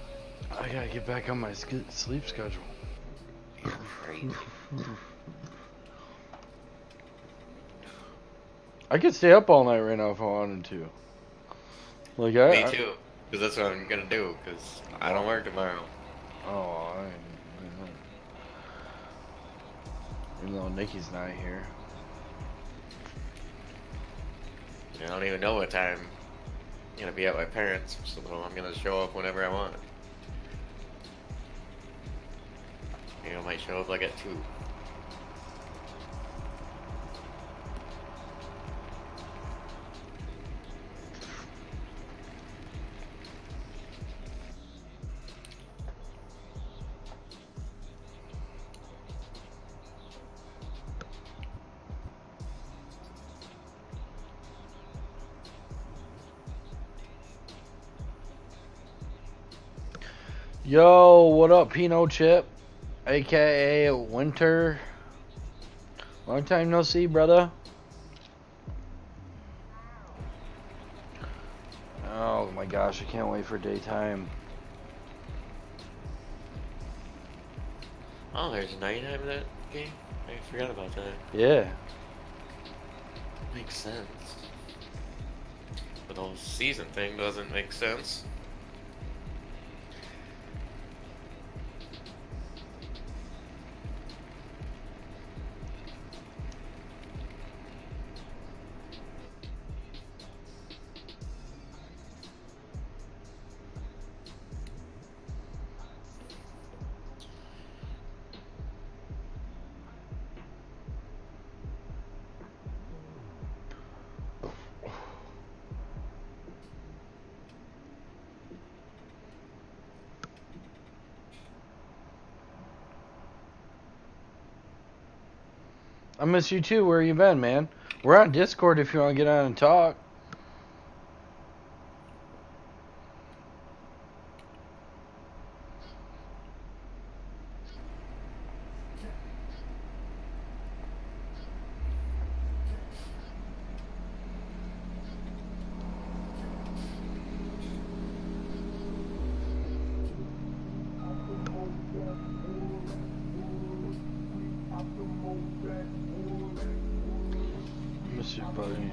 I gotta get back on my sleep schedule. You're crazy. I could stay up all night right now if I wanted to. Like Me too. Because that's what I'm gonna do, because I don't work tomorrow. Oh, even though Nikki's not here. I don't even know what time I'm gonna be at my parents', so I'm gonna show up whenever I want. Maybe I might show up like at 2. Yo, what up, Pino Chip? AKA Winter. Long time no see, brother. Oh my gosh, I can't wait for daytime. Oh, there's nighttime in that game? I forgot about that. Yeah. Makes sense. But the whole season thing doesn't make sense. I miss you too. Where you been, man? We're on Discord if you want to get on and talk. Miss you, buddy.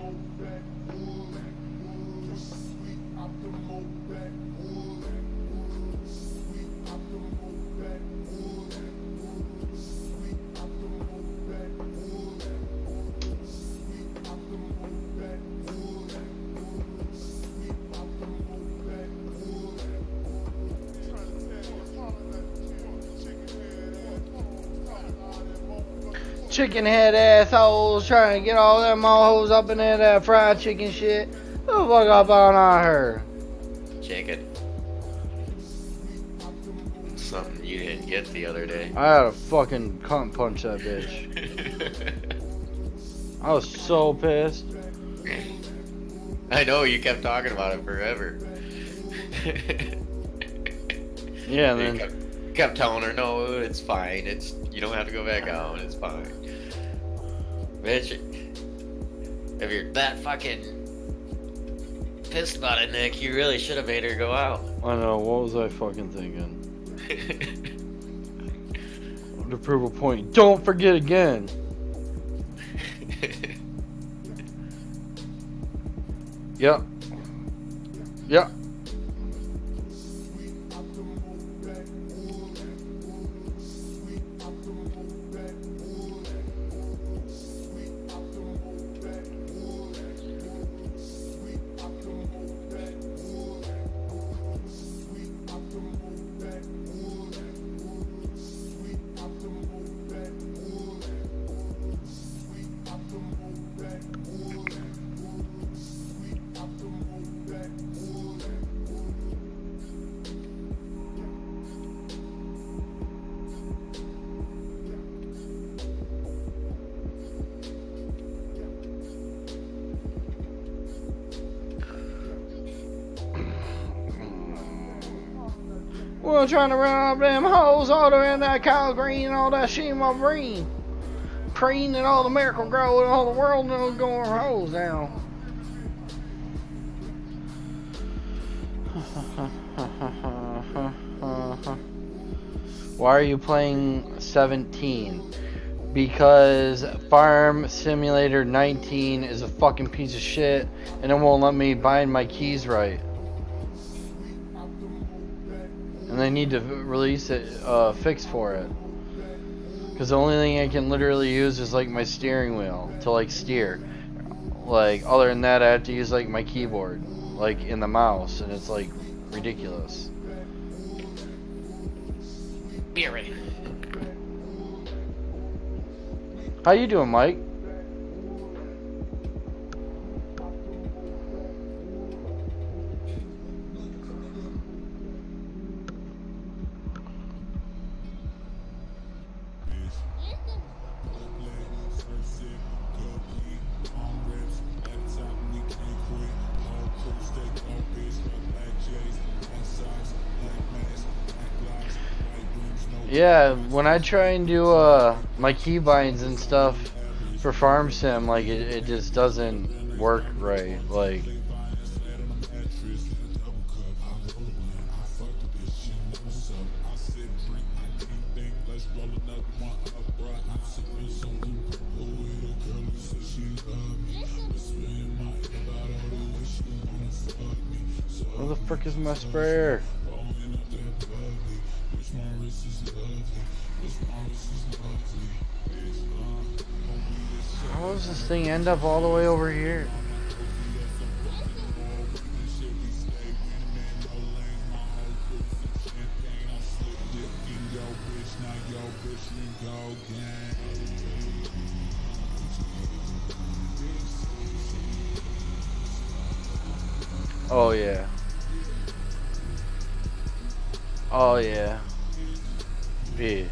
Chicken head assholes trying to get all them hoes up in that fried chicken shit. Who the fuck up on her? Chicken. Something you didn't get the other day. I had to fucking cunt punch that bitch. I was so pissed. I know, you kept talking about it forever. Yeah, and then kept telling her, no, it's fine. You don't have to go back out. It's fine. Bitch, if you're that fucking pissed about it, Nick, you really should have made her go out. I know, what was I fucking thinking? To prove a point, don't forget again. Yep. Yep. We're trying to run up them hoes, all around that Kyle Green and all that shit my brain. Preen and all the miracle grow and all the world knows going hoes now. Why are you playing 17? Because Farm Simulator 19 is a fucking piece of shit and it won't let me bind my keys right. And they need to release it, fix for it. Because the only thing I can literally use is like my steering wheel to like steer. Like other than that I have to use like my keyboard, like in the mouse, and it's like ridiculous. Be ready. How you doing, Mike? Yeah, when I try and do my keybinds and stuff for Farm Sim, like it just doesn't work right. Like Where the frick is my sprayer? How does this thing end up all the way over here? Oh yeah. Oh yeah. Yeah.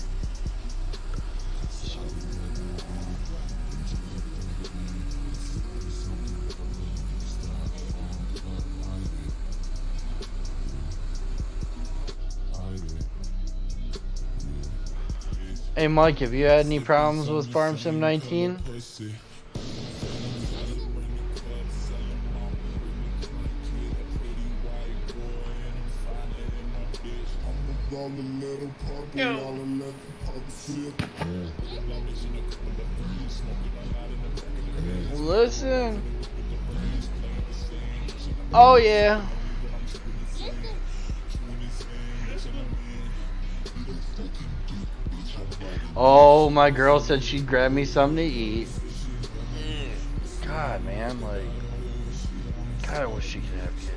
Hey Mike, have you had any problems with Farm Sim 19? Listen. Oh yeah. Oh, my girl said she'd grab me something to eat. God, man, like, God, I wish she could have kids.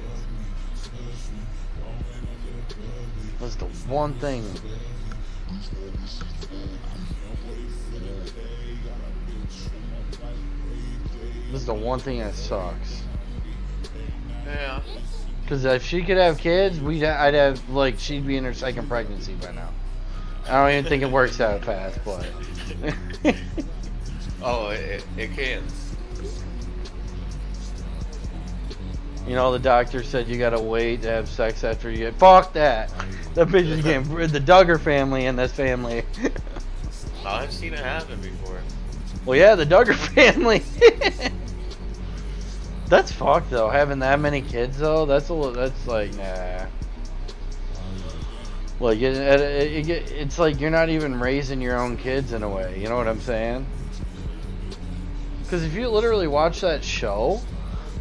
That's the one thing. This is the one thing that sucks. Yeah. Because if she could have kids, I'd have, like, she'd be in her second pregnancy by now. I don't even think it works that fast, but. Oh, it can. You know, the doctor said you gotta wait to have sex after you get. Fuck that! That bitch is getting the Duggar family in this family. Oh, I've seen it happen before. Well, yeah, the Duggar family. That's fucked though. Having that many kids though, that's like nah. Like it's like you're not even raising your own kids in a way. You know what I'm saying? Because if you literally watch that show,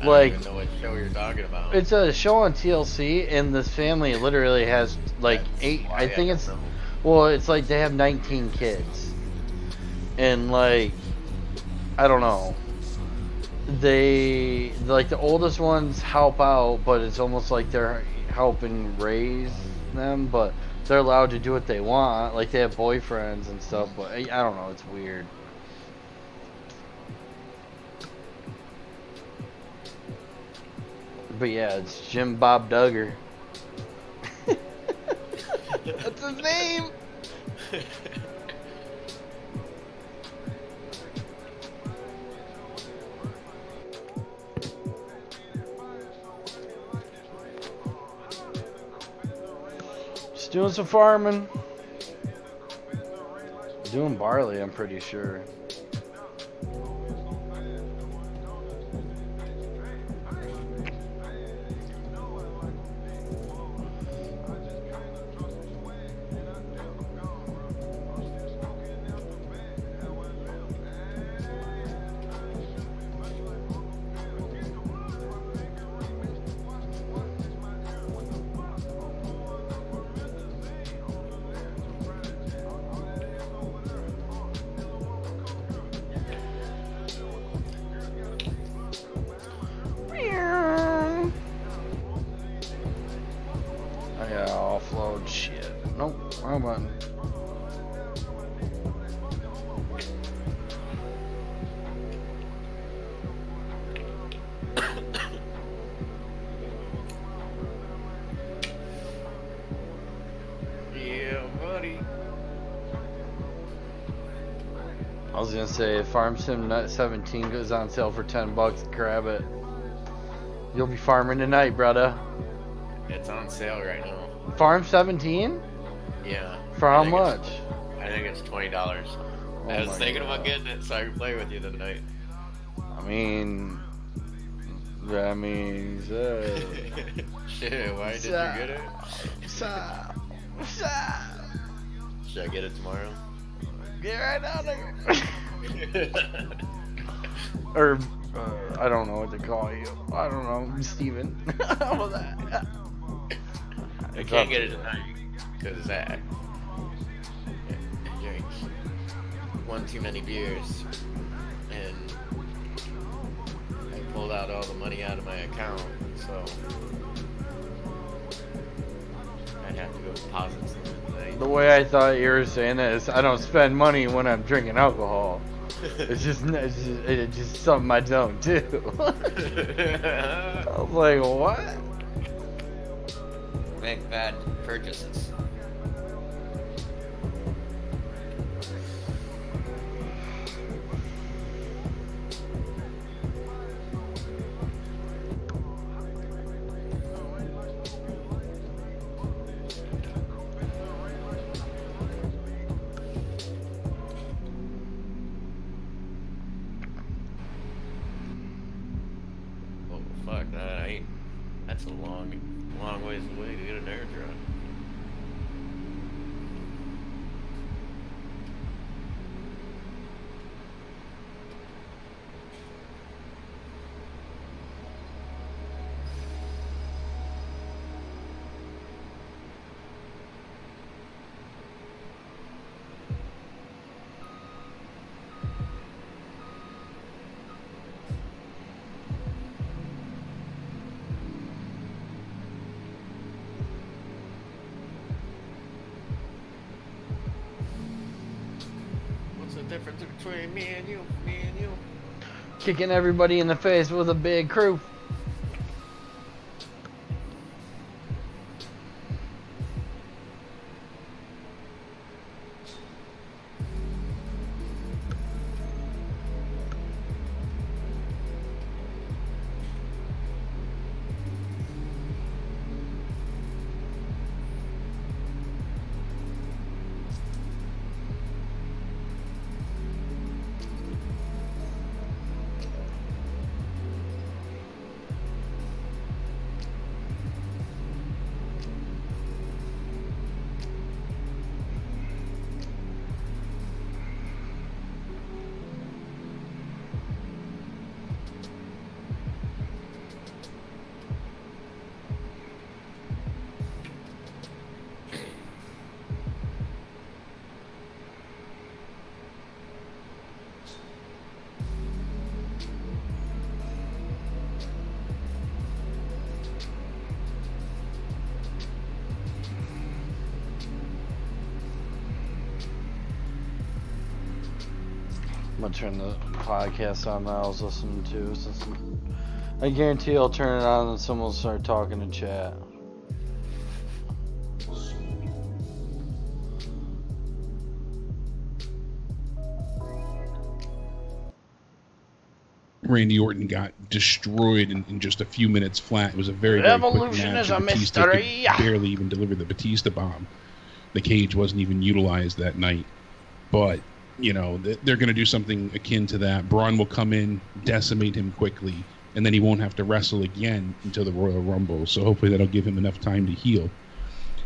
like, I don't even know what show you're talking about. It's a show on TLC, and this family literally has like 8. I think it's well, it's like they have 19 kids, and like I don't know. They like the oldest ones help out, but it's almost like they're helping raise them, but they're allowed to do what they want. Like they have boyfriends and stuff, but I don't know. It's weird. But yeah, it's Jim Bob Duggar. That's his name. Just doing some farming. Doing barley, I'm pretty sure. I was gonna say, if Farm Sim 17 goes on sale for $10, grab it. You'll be farming tonight, brother. It's on sale right now. Farm 17? Yeah. For how much? I think it's $20. I was thinking about getting it so I could play with you tonight. I mean, shit, why did you get it? Should I get it tomorrow? Get right down there. Or, I don't know what to call you. I don't know, Steven. How about that? I can't get it tonight because I drank one too many beers and I pulled out all the money out of my account, so I'd have to go deposit something tonight. The way I thought you were saying that is I don't spend money when I'm drinking alcohol. It's just something I don't do. I was like, what? Make bad purchases. Oh fuck, that's a long ways away to get an air drop. Difference between me and you. Kicking everybody in the face with a big crew. I'm gonna turn the podcast on that I was listening to. Since I guarantee I'll turn it on and someone will start talking in chat. Randy Orton got destroyed in just a few minutes flat. It was a very, very quick match. Batista could barely even deliver the Batista bomb. The cage wasn't even utilized that night. But, you know, they're going to do something akin to that. Braun will come in, decimate him quickly, and then he won't have to wrestle again until the Royal Rumble. So hopefully that'll give him enough time to heal.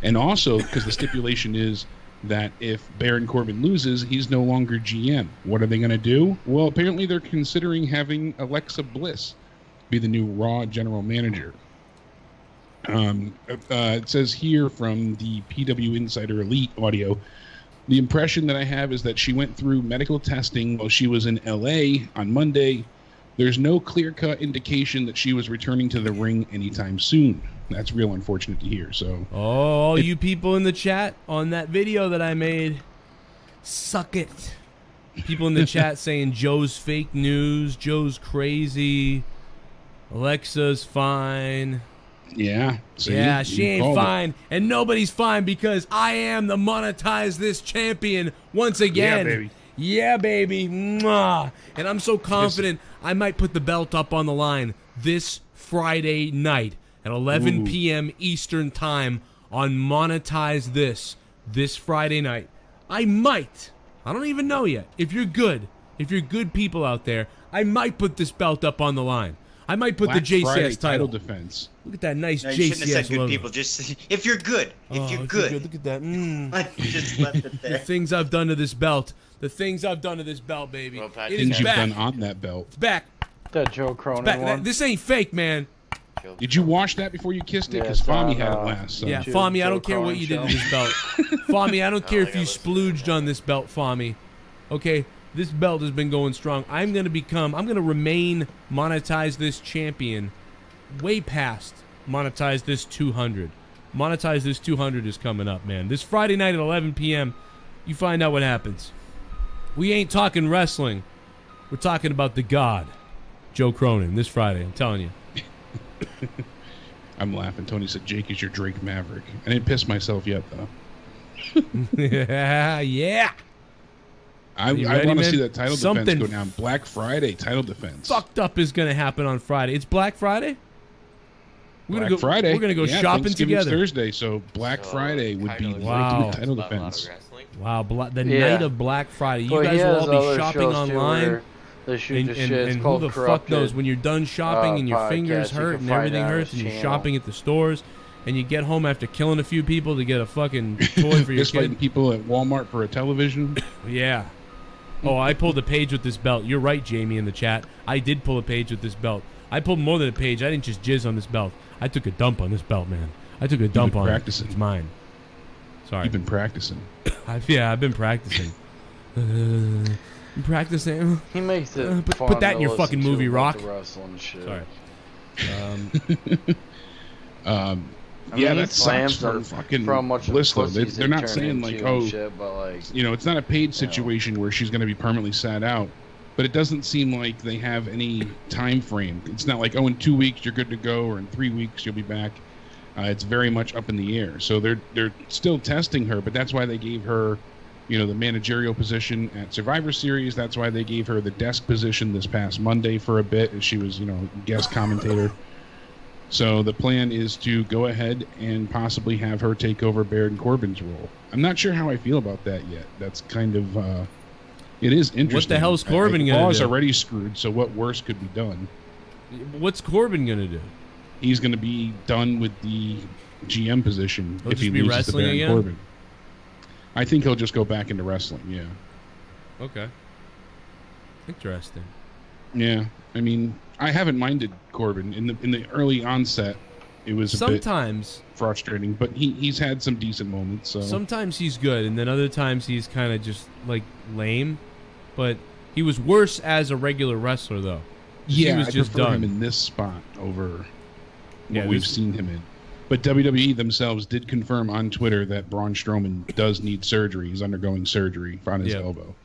And also, because the stipulation is that if Baron Corbin loses, he's no longer GM. What are they going to do? Well, apparently they're considering having Alexa Bliss be the new Raw general manager. It says here from the PW Insider Elite audio, the impression that I have is that she went through medical testing while she was in LA on Monday. There's no clear-cut indication that she was returning to the ring anytime soon. That's real unfortunate to hear. So, all you people in the chat on that video that I made, suck it. People in the chat saying Joe's fake news, Joe's crazy, Alexa's fine. Yeah. See, yeah, she ain't fine, and nobody's fine because I am the monetize this champion once again. Yeah, baby. Yeah, baby. Mwah. And I'm so confident I might put the belt up on the line this Friday night at 11 p.m. Eastern Time on Monetize this Friday night. I might. I don't even know yet. If you're good people out there, I might put this belt up on the line. I might put Black the JCS Friday title. defense. Look at that nice No, you shouldn't have JCS said good logo. people. Just if you're good. If you're good. Look at that. You just left it The there. things I've done to this belt. The things I've done to this belt, baby. Well, Pat, It Things is you've back. done on that belt. It's back. That Joe Cronin Back. one. This ain't fake, man. Did you wash that before you kissed it? Yeah, Because it's Fami on, had it last. So. Yeah, Joe- Fami, I Joe don't care what Cronin you did to show. this belt. Fami, I don't care I if think you I listened to splooged on this belt, Fami. Okay, this belt has been going strong. I'm gonna remain monetize this champion way past monetize this 200. Monetize this 200 is coming up, man. This Friday night at 11 p.m., you find out what happens. We ain't talking wrestling. We're talking about the God, Joe Cronin, this Friday. I'm telling you. I'm laughing. Tony said Jake is your Drake Maverick. I didn't piss myself yet, though. yeah. I You want ready, to man? see that title Something defense go down. Black Friday title defense. Fucked up is gonna happen on Friday. It's Black Friday. Black Friday. We're gonna go Yeah, shopping Thanksgiving's together. Thursday, so Black Friday would be Wow. like title defense. Wow, the Yeah. night of Black Friday. You Well, guys he will has all be other shopping shows, too, online. where they shoot And, the and, shit. It's and who called the fuck Corrupted, knows when you're done shopping and your podcast. fingers You hurt can and find everything it on hurts his and you're channel. shopping at the stores and you get home after killing a few people to get a fucking toy for your Just fighting kid. people at Walmart for a television. Yeah. Oh, I pulled a page with this belt. You're right, Jamie, in the chat. I did pull a page with this belt. I pulled more than a page. I didn't just jizz on this belt. I took a dump on this belt, man. I took a dump on practicing. it. It's mine. Sorry. You've been practicing. I've been practicing. I'm practicing. He makes it Put fun that to in your listen fucking to movie, about Rock. the wrestling shit. Sorry. I Yeah, mean, that he slams sucks for them fucking for how much of Bliss, though. pussies They're they not turn saying like, into oh, and shit, but like, you know, it's not a paid situation where she's going to be permanently sat out. But it doesn't seem like they have any time frame. It's not like, oh, in 2 weeks you're good to go, or in 3 weeks you'll be back. It's very much up in the air. So they're still testing her, but that's why they gave her, you know, the managerial position at Survivor Series. That's why they gave her the desk position this past Monday for a bit, as she was, you know, guest commentator. So the plan is to go ahead and possibly have her take over Baron Corbin's role. I'm not sure how I feel about that yet. That's kind of, it is interesting. What the hell's Corbin gonna Raw is do? already screwed, so what worse could be done? What's Corbin gonna do? He's going to be done with the GM position He'll if he just be loses to wrestling Baron again? Corbin. I think he'll just go back into wrestling, yeah. Okay. Interesting. Yeah, I mean, I haven't minded Corbin in the early onset. It was Sometimes a bit frustrating, but he's had some decent moments. So sometimes he's good, and then other times he's kind of just like lame. But he was worse as a regular wrestler, though. yeah, he was I just prefer done. him in this spot over what Yeah, we've this- seen him in. But WWE themselves did confirm on Twitter that Braun Strowman does need surgery. He's undergoing surgery on his Yeah. elbow.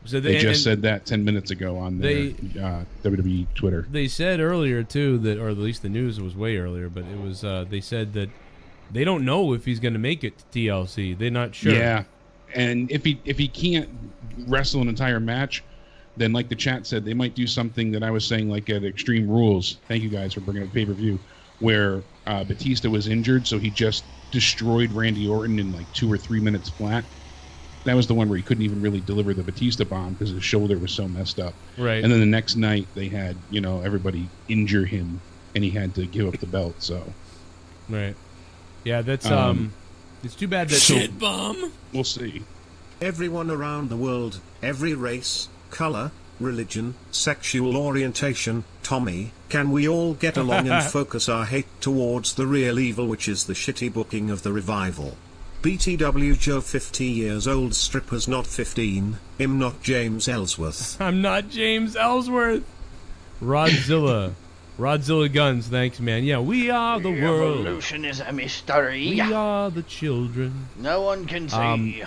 So They just and said that 10 minutes ago on their WWE Twitter. They said earlier too that, or at least the news was way earlier, but it was they said that they don't know if he's going to make it to TLC. They're not sure. Yeah, and if he can't wrestle an entire match, then like the chat said, they might do something that I was saying like at Extreme Rules. Thank you guys for bringing up pay-per-view, where Batista was injured, so he just destroyed Randy Orton in like 2 or 3 minutes flat. That was the one where he couldn't even really deliver the Batista bomb because his shoulder was so messed up. Right. And then the next night they had, you know, everybody injure him, and he had to give up the belt. So. Right. Yeah, that's it's too bad that Shit bomb. We'll see. Everyone around the world, every race, color, religion, sexual orientation, Tommy, can we all get along and focus our hate towards the real evil, which is the shitty booking of the revival? BTW Joe 50 years old, strippers not 15, I'm not James Ellsworth. I'm not James Ellsworth. Rodzilla. Rodzilla Guns, thanks, man. Yeah, we are the world. Evolution is a mystery. We are the children. No one can see.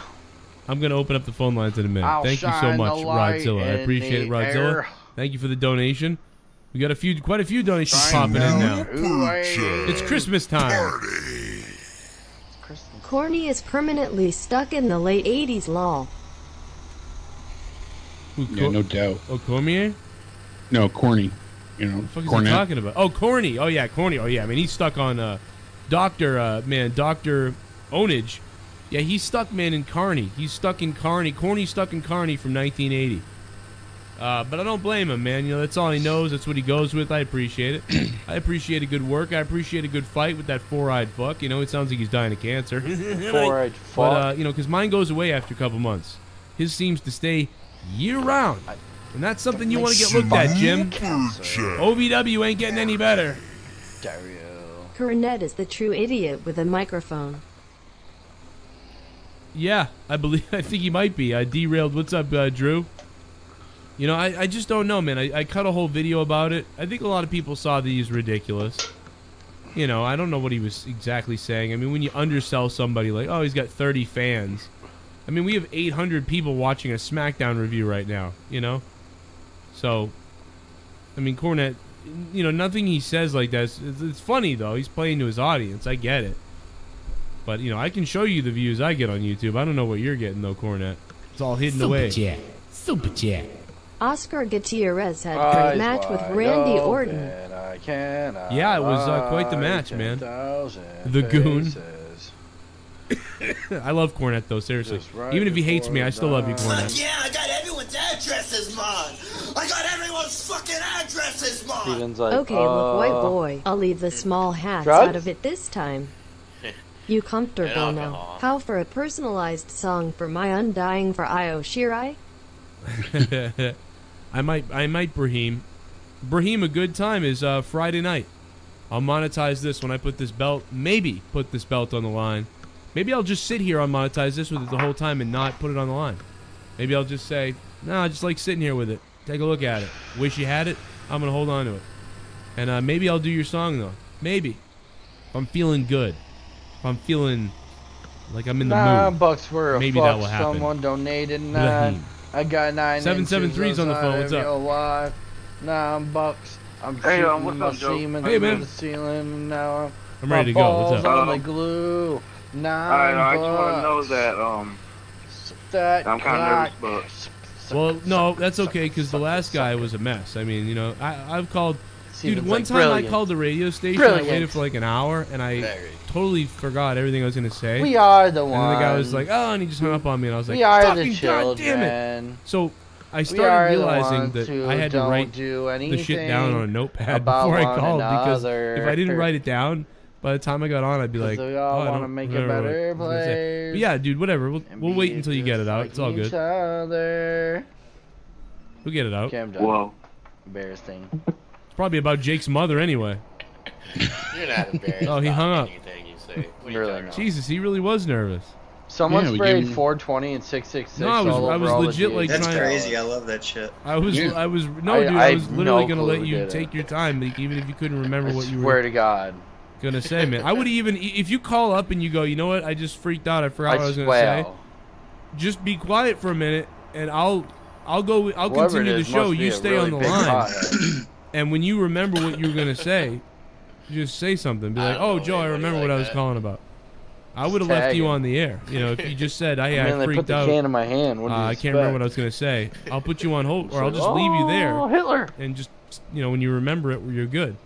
I'm going to open up the phone lines in a minute. I'll Thank you so shine much, the light Rodzilla. I in appreciate it, the Rodzilla. air. Thank you for the donation. We got quite a few donations Shine popping in now. down. It's Christmas time. Corny is permanently stuck in the late 80s, lol. Yeah, no doubt. Oh, Cormier? No, corny. You know, What the fuck is Cornette. he talking about? Oh, Corny. Oh, yeah, Corny. Oh, yeah. I mean, he's stuck on Dr. Onage. Yeah, he's stuck, man, in Carney. He's stuck in Carney. Corny's stuck in Carney from 1980. But I don't blame him, man. You know, that's all he knows. That's what he goes with. I appreciate it. I appreciate a good work. I appreciate a good fight with that four-eyed fuck. You know, it sounds like he's dying of cancer. Four-eyed fuck. But, you know, because mine goes away after a couple months. His seems to stay year-round. And that's something you want to get looked at, Jim. OVW ain't getting any better. Cornet is the true idiot with a microphone. Yeah, I think he might be. I derailed. What's up, Drew? You know, I just don't know, man. I cut a whole video about it. I think a lot of people saw that he's ridiculous. You know, I don't know what he was exactly saying. I mean, when you undersell somebody like, oh, he's got 30 fans. I mean, we have 800 people watching a SmackDown review right now, you know? So, I mean, Cornet, you know, nothing he says like that. It's funny, though. He's playing to his audience. I get it. But, you know, I can show you the views I get on YouTube. I don't know what you're getting, though, Cornet. It's all hidden away. Super chat. Oscar Gutierrez had a great match with Randy Orton. Yeah, it was quite the match, man. The Goon. I love Cornet, though, seriously. Even if he hates me, I still love you, Cornet. Yeah, I got everyone's addresses, man. I got everyone's fucking addresses, man. Steven's like, Okay, look, white boy. I'll leave the small hats drugs? out of it this time. You comfortable now? How for a personalized song for my undying for Io Shirai? I might, Brahim. Brahim, a good time is Friday night. I'll monetize this when I put this belt, maybe put this belt on the line. Maybe I'll just sit here on monetize this with it the whole time and not put it on the line. Maybe I'll just say, no, I just like sitting here with it. Take a look at it. Wish you had it. I'm going to hold on to it. And maybe I'll do your song, though. Maybe. If I'm feeling good. If I'm feeling like I'm in the mood. $9 for a maybe fuck. that will happen. Someone donated 9. I got 9. 773's on the phone. What's up? $9. I'm hey, shooting what's my up, Joe? semen Hey, man. to the ceiling. Now I'm ready to go. What's up? On the glue. $9. I just want to know that I'm kind of nervous, but well, no, that's okay because the last guy was a mess. I mean, you know, I've called. Dude, one time brilliant. I called the radio station. Brilliant. I waited for like an hour, and I totally forgot everything I was gonna say. We are the ones. ones. And the guy was like, "Oh," and he just hung up on me, and I was like, "We are "Fucking the children." goddamn it!" So I started realizing that I had to write the shit down on a notepad before I called because if I didn't write it down, by the time I got on, I'd be like, we all want to make a better place. But yeah, dude, whatever. We'll wait until you get it out. It's all good. We'll get it out. Okay, I'm done. Whoa. Embarrassing. It's probably about Jake's mother anyway. You're not embarrassed. Oh, he hung up. Anything you say. What are you Really talking about? Jesus, he really was nervous. Someone Yeah, we sprayed gave him- 420 and 666. No, I was all over all legit the like That's trying. crazy. I love that shit. I was Yeah. I was I was have literally no gonna clue let who you did it. take your time, like, even if you couldn't remember I what you swear were to God. gonna say, man. I would even if you call up and you go, you know what? I just freaked out. I forgot what I was gonna swear. say. Just be quiet for a minute, and I'll Whoever continue it the is show. must be You a stay really on the big line, pothead. and when you remember what you were gonna say, just say something. Be like, I don't "Oh, know Joe, I anybody remember like what I was that. calling about." I would have left Tag you him. on the air. You know, if you just said, "I Man, they put freaked the out." can in my hand. What do you I can't remember what I was gonna say. I'll put you on hold, or I'll just leave you there. Oh, Hitler. And just, you know, when you remember it, you're good.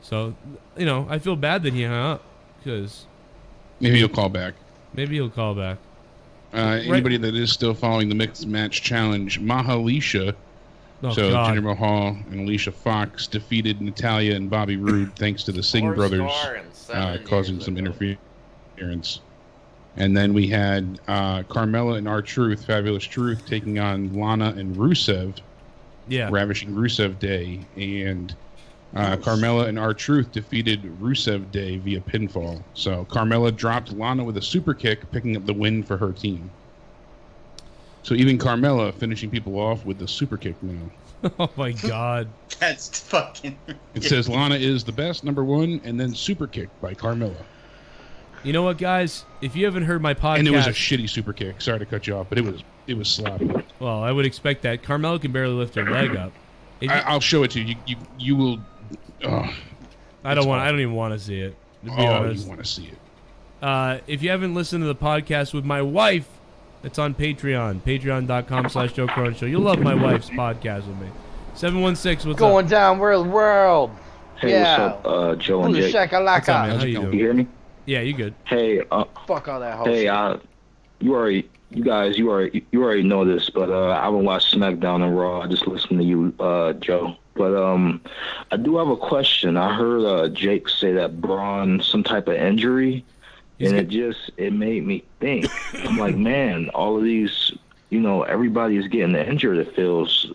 So, you know, I feel bad that he hung up because Maybe he'll call back. maybe he'll call back. Anybody that is still following the mixed match challenge, Mahalisha, Oh, so God. Jinder Mahal and Alicia Fox defeated Natalia and Bobby Roode thanks to the Singh brothers causing some interference. And then we had Carmella and R-Truth, Fabulous Truth, taking on Lana and Rusev, Ravishing Rusev Day. And Carmella and R-Truth defeated Rusev Day via pinfall. So Carmella dropped Lana with a super kick, picking up the win for her team. So even Carmella finishing people off with the super kick now. Oh my God. That's fucking. It says Lana is the best, #1, and then super kick by Carmella. You know what, guys? If you haven't heard my podcast, And it was a shitty super kick. Sorry to cut you off, but it was sloppy. well, I would expect that. Carmella can barely lift her leg up. If you- I'll show it to you. You will. I don't even want to see it. To be honest. You want to see it? If you haven't listened to the podcast with my wife, it's on Patreon. Patreon.com/Joe Cronin Show. You'll love my wife's podcast with me. 716, what's Going up? down world. Hey, Yeah. what's up, Joe and Ooh, Jake? shakalaka. What's up, man? How you doing? You hear me? Yeah, you good. Hey, Fuck all that whole hey, shit. you already you guys, you already know this, but I haven't watched SmackDown and Raw. I just listened to you, Joe. But I do have a question. I heard Jake say that Braun some type of injury, and it made me think. I'm like, man, all of these, you know, everybody is getting injured. It feels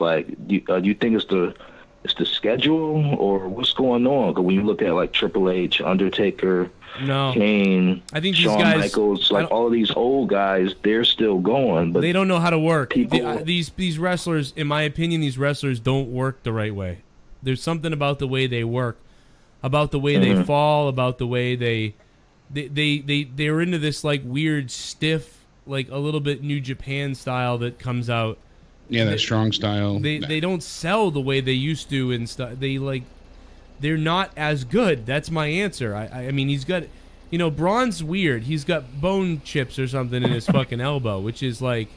like. Do you think it's the schedule or what's going on? Because when you look at like Triple H, Undertaker, Kane, I think Shawn these guys, Michaels, like all of these old guys, they're still going, but they don't know how to work. These wrestlers, in my opinion, these wrestlers don't work the right way. There's something about the way they work, about the way they fall, about the way they're into this like weird stiff, like a little bit New Japan style that comes out. Yeah, that strong style. They don't sell the way they used to and stuff. They're not as good. That's my answer. I mean, he's got, you know, Braun's weird. He's got bone chips or something in his fucking elbow, which is like,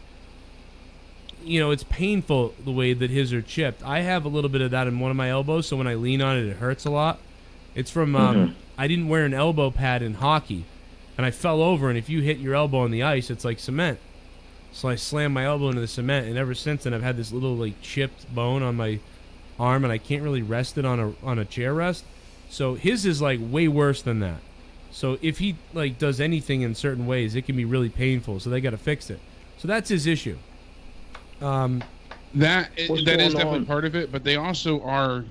you know, it's painful the way that his are chipped. I have a little bit of that in one of my elbows, so when I lean on it, it hurts a lot. It's from, I didn't wear an elbow pad in hockey, and I fell over, and if you hit your elbow on the ice, it's like cement. So I slammed my elbow into the cement, and ever since then, I've had this little, like, chipped bone on my arm, and I can't really rest it on a chair rest. So his is like way worse than that. So if he like does anything in certain ways, it can be really painful. So they got to fix it. So that's his issue. That is definitely part of it, but they also are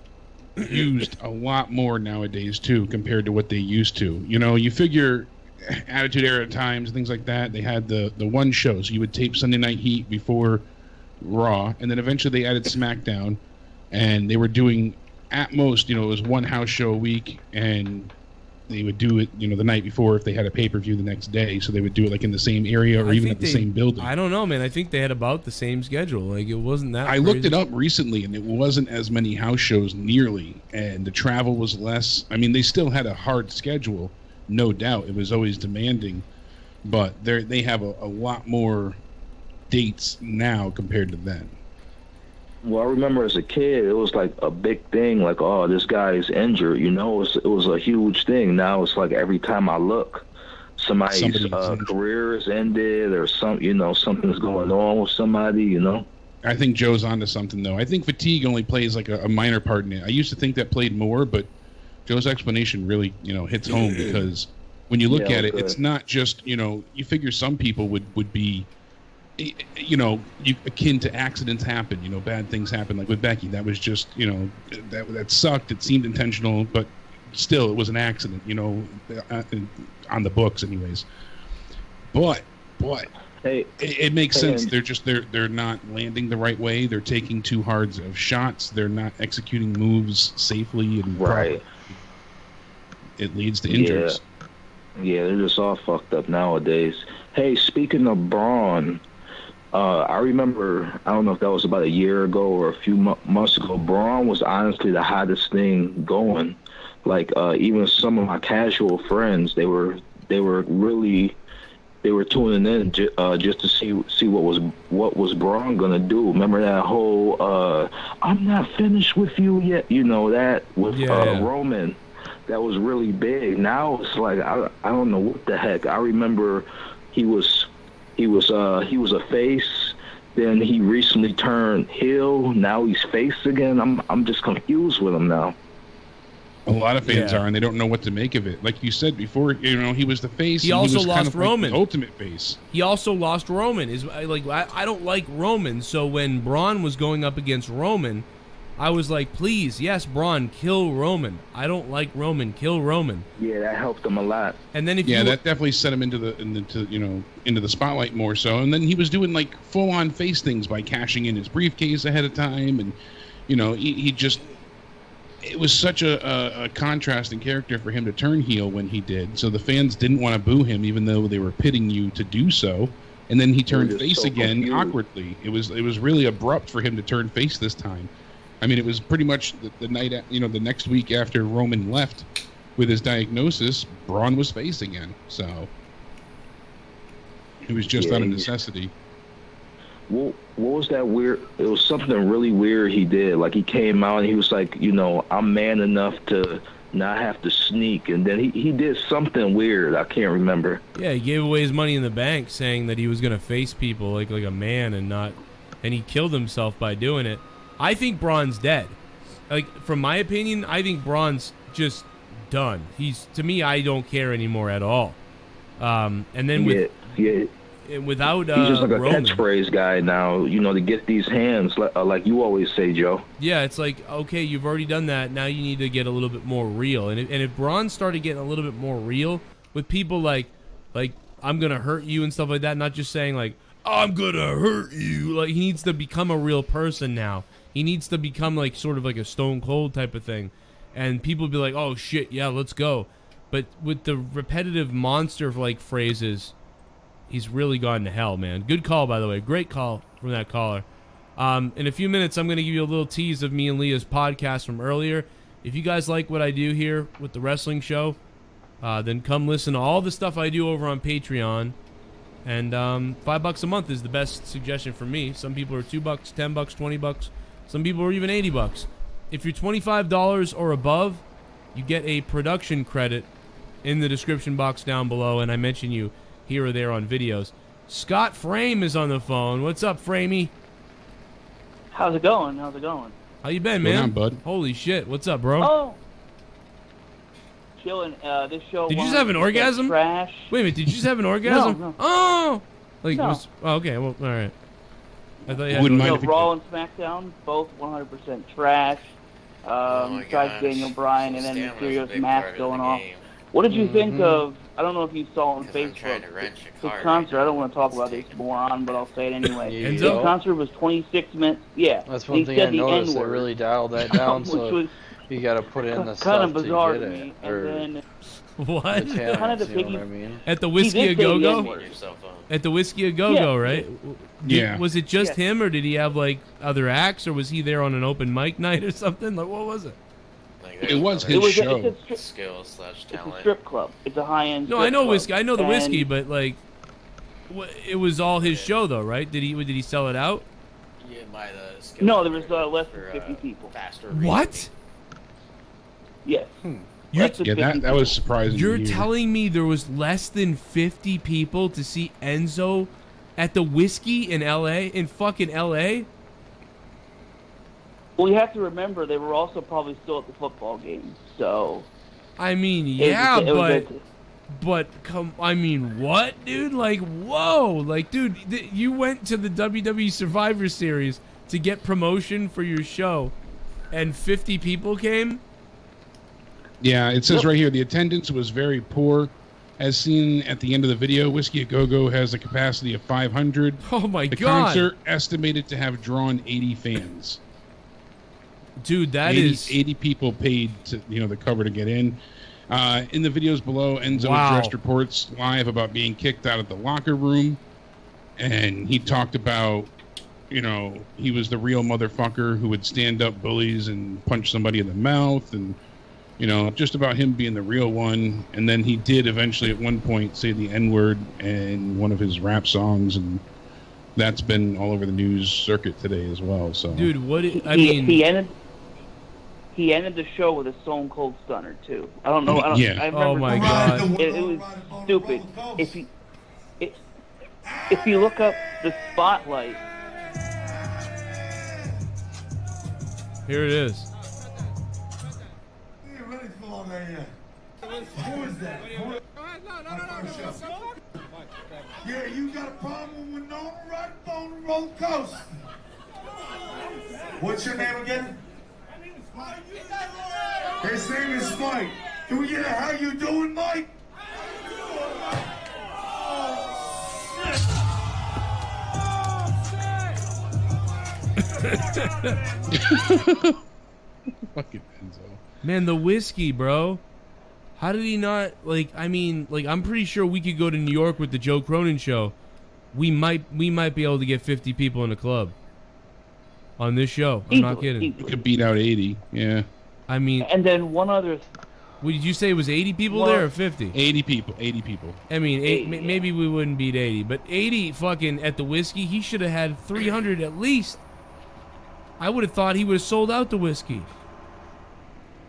used a lot more nowadays too compared to what they used to. You know, you figure Attitude Era times, things like that. They had the one show, so you would tape Sunday Night Heat before Raw, and then eventually they added SmackDown. And they were doing, at most, you know, it was one house show a week, and they would do it, you know, the night before if they had a pay-per-view the next day. So they would do it, like, in the same area or even at the same building. I don't know, man. I think they had about the same schedule. Like, it wasn't that crazy. Looked it up recently, and it wasn't as many house shows nearly, and the travel was less. I mean, they still had a hard schedule, no doubt. It was always demanding, but they have a lot more dates now compared to then. Well, I remember as a kid, it was like a big thing, like, oh, this guy is injured, you know, it was a huge thing. Now it's like every time I look, somebody's career is ended or something's going on with somebody, you know. I think Joe's onto something, though. I think fatigue only plays like a minor part in it. I used to think that played more, but Joe's explanation really, you know, hits home because when you look at it, it's not just, you know, you figure some people would be, you know, akin to accidents happen, you know, bad things happen, like with Becky. That was just, you know, that sucked. It seemed intentional, but still, it was an accident, you know, on the books, anyways. But hey, it makes sense. They're not landing the right way. They're taking too hard of shots. They're not executing moves safely and properly. It leads to injuries. Yeah, they're just all fucked up nowadays. Hey, speaking of Braun. I remember, I don't know if that was about a year ago or a few months ago, Braun was honestly the hottest thing going. Like, even some of my casual friends, they were tuning in just to see what was Braun gonna do. Remember that whole I'm not finished with you yet, you know, that with Roman. That was really big. Now it's like I don't know what the heck. I remember he was a face, then he recently turned heel, now he's face again. I'm just confused with him now. A lot of fans are, and they don't know what to make of it. Like you said before, you know, he was the face. He also was lost kind of Roman. Like the ultimate face. He also lost Roman. I don't like Roman, so when Braun was going up against Roman, I was like, please, yes, Braun, kill Roman. I don't like Roman. Kill Roman. Yeah, that helped him a lot. And then that definitely set him into the spotlight more so. And then he was doing like full on face things by cashing in his briefcase ahead of time, and you know he just. It was such a contrasting character for him to turn heel when he did. So the fans didn't want to boo him, even though they were pitting you to do so. And then he turned face again awkwardly. It was really abrupt for him to turn face this time. I mean, it was pretty much the night, the next week after Roman left with his diagnosis, Braun was face again. So it was just out of necessity. what was that weird? It was something really weird he did. Like he came out and he was like, you know, I'm man enough to not have to sneak. And then he did something weird. I can't remember. Yeah, he gave away his money in the bank, saying that he was gonna face people like a man and not, and he killed himself by doing it. I think Braun's dead. Like, from my opinion, I think Braun's just done. To me, I don't care anymore at all. And then without he's just like a Roman, catchphrase guy now, you know, to get these hands, like you always say, Joe. Yeah, it's like, okay, you've already done that. Now you need to get a little bit more real. And if Braun started getting a little bit more real with people like I'm gonna hurt you and stuff like that, not just saying like I'm gonna hurt you. Like, he needs to become a real person now. He needs to become like sort of like a Stone Cold type of thing, and people be like, oh shit, yeah, let's go. But with the repetitive monster like phrases, he's really gone to hell, man. Good call, by the way. Great call from that caller. In a few minutes, I'm going to give you a little tease of me and Leah's podcast from earlier. If you guys like what I do here with the wrestling show, then come listen to all the stuff I do over on Patreon. And $5 a month is the best suggestion for me. Some people are $2, $10, $20. Some people are even $80. If you're $25 or above, you get a production credit in the description box down below, and I mention you here or there on videos. Scott Frame is on the phone. What's up, Framey? How's it going? How's it going? How you been, What's man? going on, bud? Holy shit. What's up, bro? Oh. Chilling. This show. Did you just have an orgasm? Trash. Wait a minute. Did you just have an orgasm? No. Oh. Like, No. Okay. Well, all right. I thought you had Wouldn't mind if Raw and SmackDown, both 100% trash. Besides Daniel Bryan and then Mysterio's mask going off. What did you think of? I don't know if you saw on Facebook. His concert. I don't want to talk about this moron, but I'll say it anyway. His concert was 26 minutes. Yeah. That's one thing I noticed. They really dialed that down, so you got to put in the stuff kind of bizarre to get to me. it. Or And then what? Kind of the you know what I mean? At the Whiskey A Go Go? At the Whiskey A Go Go, Yeah. right? Yeah. Was it just Yeah. him, or did he have like other acts, or was he there on an open mic night or something? Like, what was it? It was his show. It's a Skill slash It's a talent. strip club. It's a high-end. No, strip I know club. whiskey. I know the And- whiskey, but like, it was all his show though, right? Did he sell it out? Yeah, by the skill. No, there was less than 50 people. Faster. What? Yes. You're, Less than Yeah, 50 that was surprising. you're to hear. telling me there was less than 50 people to see Enzo at the Whiskey in L.A. in fucking L.A.? Well, you have to remember they were also probably still at the football game, so. I mean, it yeah, was but come, I mean, what, dude? Like, whoa, like, dude, you went to the WWE Survivor Series to get promotion for your show, and 50 people came. Yeah, it says right here the attendance was very poor. As seen at the end of the video, Whiskey A Go Go has a capacity of 500. Oh my the god! concert estimated to have drawn 80 fans. Dude, that 80, is 80 people paid to the cover to get in. In the videos below, Enzo Wow. addressed reports live about being kicked out of the locker room, and he talked about he was the real motherfucker who would stand up bullies and punch somebody in the mouth, and just about him being the real one. And then he did eventually at one point say the N-word in one of his rap songs, and that's been all over the news circuit today as well. So, dude, he ended the show with a Stone Cold Stunner too. I don't know. I remember Oh my god! It was stupid. If you look up the spotlight, Here it is. Who is that? Yeah, you got a problem with Norman right on the roller coaster. What's your name again? His name is Mike. Can we get a how you doing, Mike? fucking Enzo. Man, the Whiskey, bro. How did he not, I'm pretty sure we could go to New York with the Joe Cronin show. We might be able to get 50 people in a club on this show. I'm not kidding. You could beat out 80, yeah. I mean, and then one other What did you say? It was 80 people there or 50? 80 people. 80 people. I mean, maybe we wouldn't beat 80, but 80 fucking at the whiskey. He should have had 300 at least. I would have thought he would have sold out the whiskey.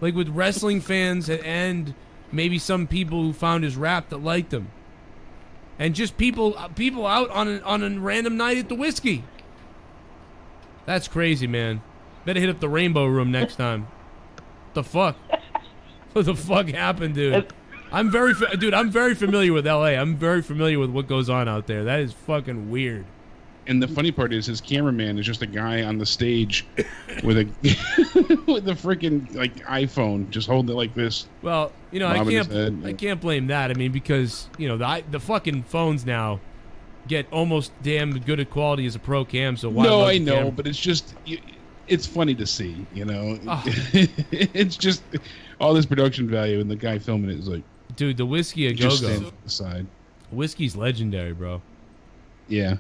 Like with wrestling fans and maybe some people who found his rap that liked him, and just people out on a random night at the whiskey. That's crazy, man. Better hit up the Rainbow Room next time. The fuck? What the fuck happened, dude? I'm very familiar with LA. I'm very familiar with what goes on out there. That is fucking weird. And the funny part is, his cameraman is just a guy on the stage with a with a freaking like iPhone, just holding it like this. Well, you know, I can't blame that. I mean, because you know the fucking phones now get almost damn good a quality as a pro cam. So why? No, I know, but it's just it's funny to see. You know, it's just all this production value, and the guy filming it is like, dude, the whiskey a go-go. Side. Whiskey's legendary, bro. Yeah.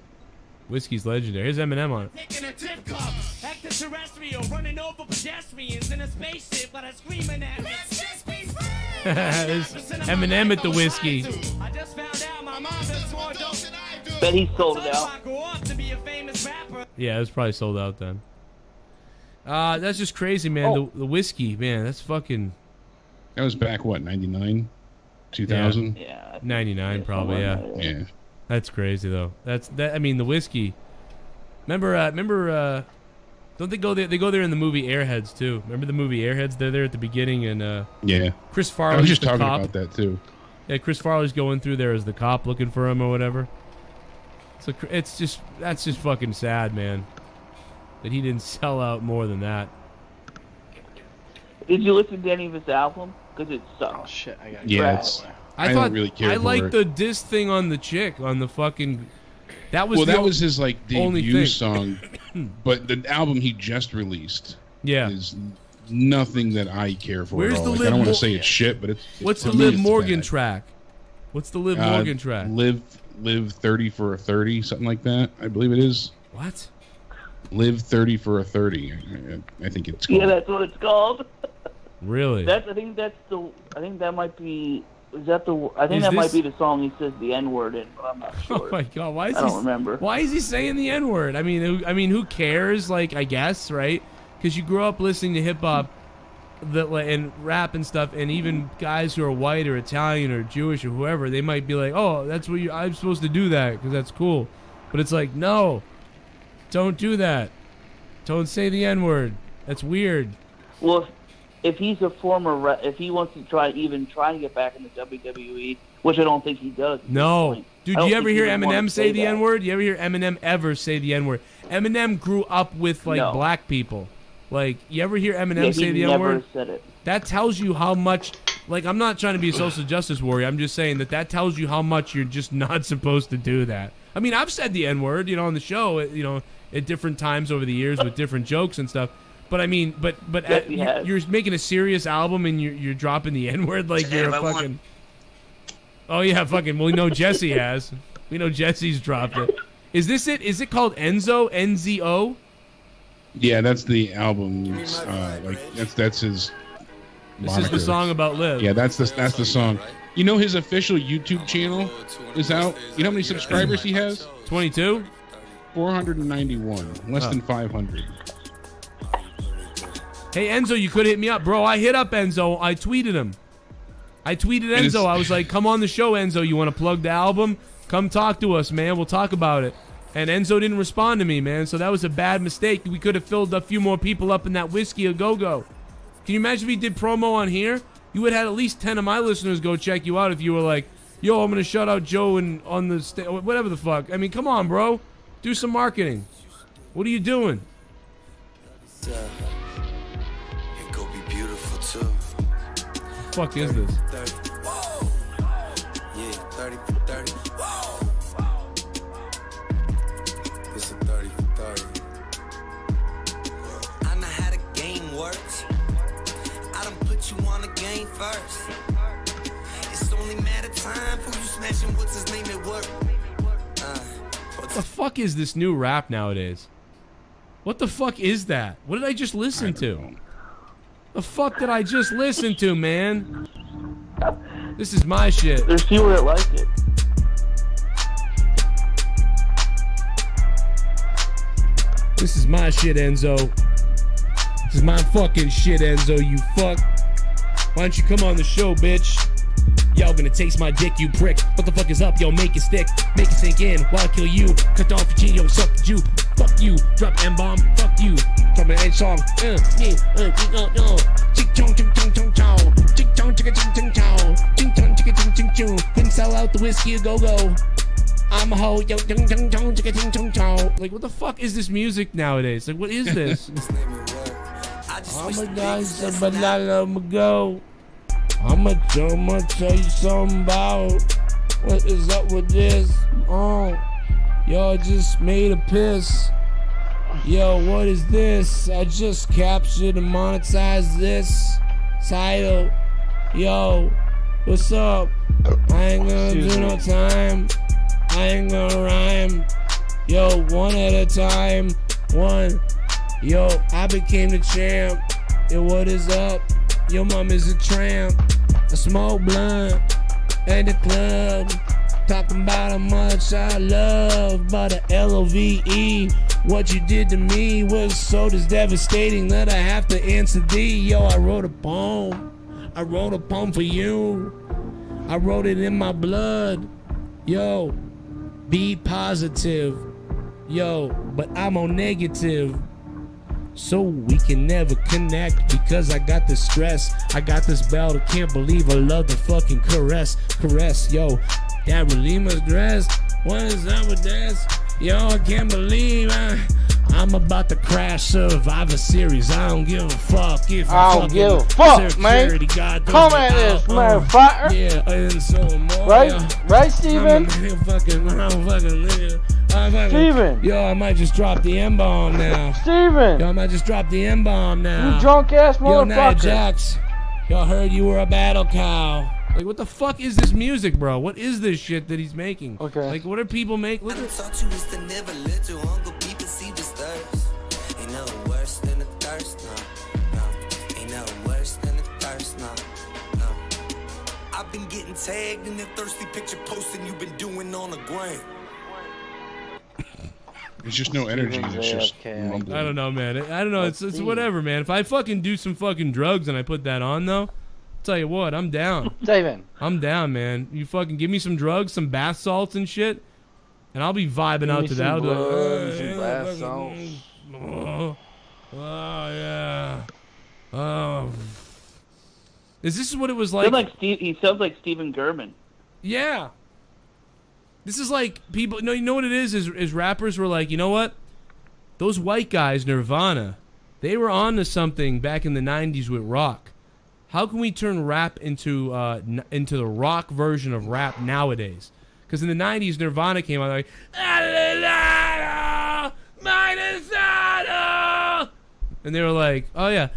Whiskey's legendary. Here's Eminem on it. Taking a tip cup, extraterrestrial, running over pedestrians in a spaceship, but I'm screaming at me. Let's just be friends. There's Eminem at the whiskey. I just found out my mom is more dope than I do. Bet he sold it out. I grew up to be a famous rapper. Yeah, it was probably sold out then. That's just crazy, man. The whiskey, man. That's fucking. That was back what, 99, 2000? Yeah. 99 probably. Yeah. Yeah. That's crazy though. I mean, the whiskey. Remember? Don't they go there? They go there in the movie Airheads too. Remember the movie Airheads? They're there at the beginning, and yeah. Chris Farley. I was just talking cop. about that too. Yeah, Chris Farley's going through there as the cop looking for him or whatever. So that's just fucking sad, man. That he didn't sell out more than that. Did you listen to any of his album? Because it sucks. Oh shit! I got. Yeah, I don't really care. I for like it. the diss thing on the chick on the fucking. That was that was his like debut thing. song, but the album he just released, is nothing that I care for. Where's at all. the Like, Liv I don't want Mor- to say it's shit, but What's to the me, Liv it's Morgan bad. track? What's the Liv Morgan track? Live 30 for a 30, something like that. I believe it is. What? Live 30 for a 30. I think it's called. Yeah, that's what it's called. Really? I think that might be. Is that the? I think that might be the song he says the N-word in, but I'm not sure. Oh my god! I don't remember. Why is he saying the N-word? I mean, who cares? Like, I guess, right? Because you grew up listening to hip hop, and rap and stuff, and even guys who are white or Italian or Jewish or whoever, they might be like, "Oh, that's what I'm supposed to do that because that's cool," but it's like, no, don't do that. Don't say the N-word. That's weird. Well, if he's a former, if he wants to try to get back into WWE, which I don't think he does. No. Dude, do you ever hear Eminem say the N-word? You ever hear Eminem ever say the N-word? Eminem grew up with, like, black people. Like, you ever hear Eminem say the N-word? Never said it. That tells you how much, like, I'm not trying to be a social justice warrior. I'm just saying that tells you how much you're just not supposed to do that. I mean, I've said the N-word, on the show, at different times over the years with different jokes and stuff. But I mean, you're making a serious album and you're dropping the N-word like you're a fucking. Oh yeah, fucking. Well, we know Jesse has. We know Jesse's dropped it. Is this it? Is it called Enzo? NZO? Yeah, that's the album. That's his. This is the song about Liv. Yeah, that's the song. You know his official YouTube channel is out. You know how many subscribers he has? 22. 491. Less than 500. Hey, Enzo, you could hit me up. Bro, I hit up Enzo. I tweeted him. I tweeted Enzo. I was like, come on the show, Enzo. You want to plug the album? Come talk to us, man. We'll talk about it. And Enzo didn't respond to me, man. So that was a bad mistake. We could have filled a few more people up in that whiskey a go-go. Can you imagine if he did promo on here? You would have had at least 10 of my listeners go check you out if you were like, yo, I'm going to shout out Joe and on the whatever the fuck. I mean, come on, bro. Do some marketing. What are you doing? Fuck is this? Yeah, 30 for 30. It's a 30 for 30. I know how the game works. I done put you on the game first. It's only matter of time for you smashing what's his name at work. What the fuck is this new rap nowadays? What the fuck is that? What did I just listen to? The fuck did I just listen to, man? This is my shit. There's fewer that like it. This is my shit, Enzo. This is my fucking shit, Enzo, you fuck. Why don't you come on the show, bitch? Y'all gonna taste my dick, you prick. What the fuck is up, yo? Make it stick. Make it sink in while I kill you. Cut off your chin, yo, suck the Jew. Fuck you. Drop M-bomb. Fuck you. Drop an A song. Couldn't sell out the whiskey a go-go. I'm a hoe, yo, like, what the fuck is this music nowadays? Like, what is this? Oh my God, somebody I'ma go. I'ma tell you something about what is up with this. Oh, yo, I just made a piss. Yo, what is this? I just captured and monetized this title. Yo, what's up? I ain't gonna do no time. I ain't gonna rhyme. Yo, one at a time. One. Yo, I became the champ. Yo, what is up? Your mom is a tramp. I smoke blunt at the club. Talking about how much I love. But the LOVE. What you did to me was so devastating that I have to answer thee. Yo, I wrote a poem. I wrote a poem for you. I wrote it in my blood. Yo, be positive. Yo, but I'm on negative. So we can never connect because I got this stress. I got this belt. I can't believe I love the fucking caress. Yo, that really must dress. What is up with this? Yo, I can't believe I'm about to crash Survivor Series. I don't give a fuck if I don't give a fuck, man. Come at this, motherfucker. Yeah, and so more. Right, Steven? Steven. Yo, I might just drop the M-bomb now. Steven. Yo, I might just drop the M-bomb now. You drunk ass motherfucker. Yo, Nia Jax. Yo, heard you were a battle cow. Like, what the fuck is this music, bro? What is this shit that he's making? Okay. Like, what are people making? Look at Ain't no worse than the thirst, no. Ain't no worse than the thirst, no. I've been getting tagged in the thirsty picture posting you've been doing on the gram. There's just no energy. It's just rumbling. I don't know, man. I don't know. It's whatever, man. If I fucking do some fucking drugs and I put that on, though, I'll tell you what, I'm down. Steven. I'm down, man. You fucking give me some drugs, some bath salts and shit, and I'll be vibing out to that. I'll be like, some bath salts. Oh, yeah. Oh. Is this what it was like? He sounds like Steven German. Yeah. This is like people. No, you know what it is rappers were like, you know what? Those white guys, Nirvana, they were on to something back in the '90s with rock. How can we turn rap into the rock version of rap nowadays? Because in the '90s, Nirvana came out like, and they were like, oh yeah,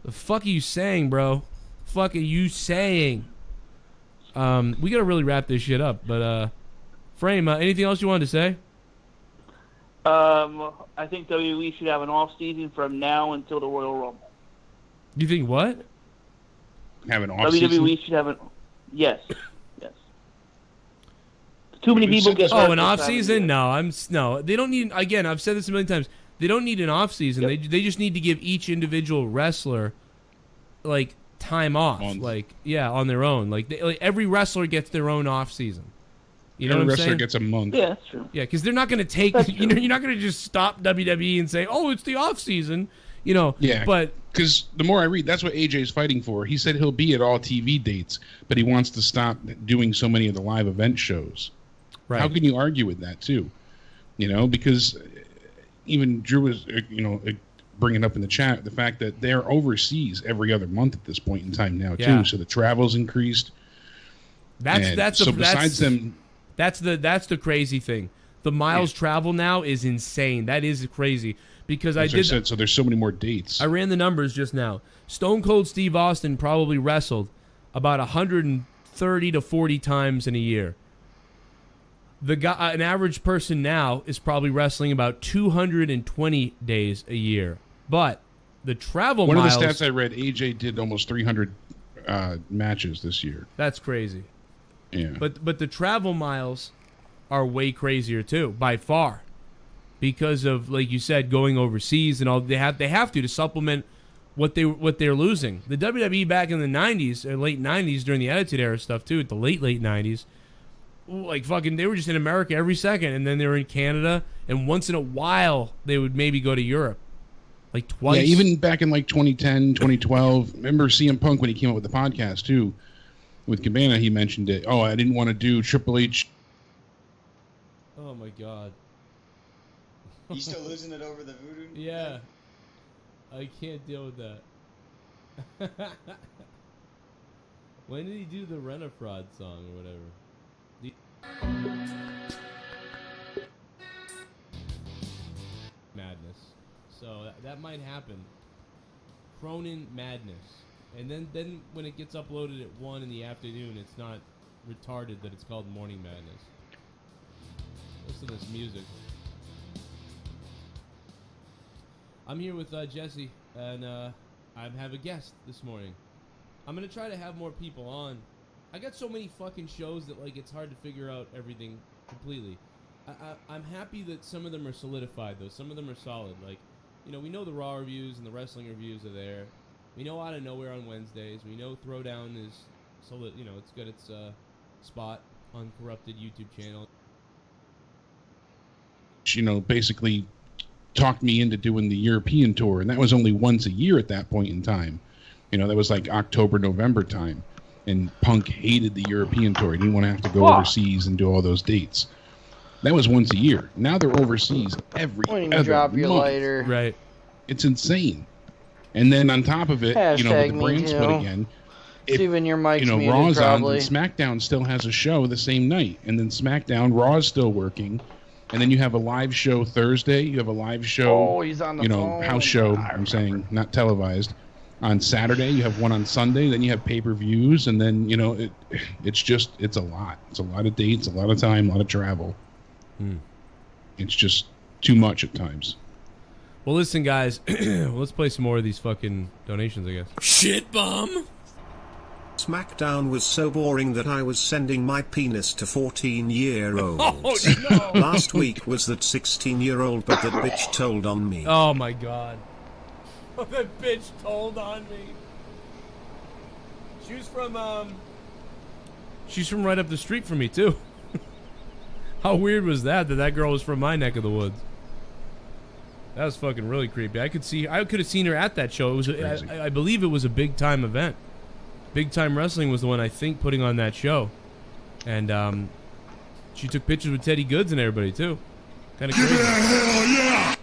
the fuck are you saying, bro? Fuck are you saying? We gotta really wrap this shit up, but Frame, anything else you wanted to say? I think WWE should have an off season from now until the Royal Rumble. You think what? Have an off season? WWE should have an yes. Too many people get hurt. Oh, an off season? No, they don't need. Again, I've said this a million times. They don't need an off season. Yep. They just need to give each individual wrestler like time off, like on their own. Like every wrestler gets their own off season. You know every what I'm wrestler saying? Gets a month. Yeah, that's true. Yeah, because they're not going to take. You're not going to just stop WWE and say, "Oh, it's the off season." You know. Yeah. But because the more I read, that's what AJ's fighting for. He said he'll be at all TV dates, but he wants to stop doing so many of the live event shows. Right. How can you argue with that too? You know, because even Drew was, bringing up in the chat the fact that they're overseas every other month at this point in time now too. So the travel's increased. That's the crazy thing. The miles travel now is insane. That is crazy because so there's so many more dates. I ran the numbers just now. Stone Cold Steve Austin probably wrestled about 130 to 40 times in a year. The guy, an average person now is probably wrestling about 220 days a year. But the travel One miles. of the stats I read, AJ did almost 300 matches this year. That's crazy. Yeah. But the travel miles are way crazier too, by far, because of, like you said, going overseas and all. They have to supplement what they're losing. The WWE back in the 90s, or late 90s, during the Attitude Era stuff too, at the late 90s, like fucking, they were just in America every second, and then they were in Canada, and once in a while they would maybe go to Europe, like twice. Yeah, even back in like 2010, 2012. Remember CM Punk when he came up with the podcast too, with Cabana, he mentioned it. Oh, I didn't want to do Triple H. Oh my God. You still losing it over the voodoo? Yeah. I can't deal with that. When did he do the Rent-A-Fraud song or whatever? Madness. So that might happen. Cronin Madness. And then when it gets uploaded at 1 in the afternoon, it's not retarded that it's called Morning Madness. Listen to this music. I'm here with Jesse, and I have a guest this morning. I'm gonna try to have more people on. I got so many fucking shows that like it's hard to figure out everything completely. I'm happy that some of them are solidified though. Some of them are solid. Like, you know, we know the Raw reviews and the wrestling reviews are there. We know Out of Nowhere on Wednesdays. We know Throwdown is solid. You know, it's got its spot on Corrupted YouTube channel. You know, basically talked me into doing the European tour, and that was only once a year at that point in time. You know, that was like October, November time, and Punk hated the European tour. He didn't want to have to go overseas and do all those dates. That was once a year. Now they're overseas every other drop your month. lighter. Right. It's insane. And then on top of it, you know, with the Hashtag brand me split too. again, Steven, your mic's you know, muted, Raw's probably. on, and SmackDown still has a show the same night, and then SmackDown, Raw's still working, and then you have a live show Thursday. You have a live show, Oh, he's on the you know, phone. house show. I'm saying, not televised. On Saturday, you have one on Sunday. Then you have pay-per-views, and then, you know, it's a lot. It's a lot of dates, a lot of time, a lot of travel. It's just too much at times. Well, listen, guys, let's play some more of these fucking donations, I guess. Shit bomb. SmackDown was so boring that I was sending my penis to 14-year-olds. Oh, no. Last week was that 16-year-old, but that bitch told on me. Oh, my God. Oh, that bitch told on me. She's from right up the street from me, too. How weird was that that girl was from my neck of the woods? That was fucking really creepy. I could have seen her at that show. It was, I believe it was a big time event. Big Time Wrestling was the one, I think, putting on that show. And she took pictures with Teddy Goods and everybody, too. Kind of crazy. Hell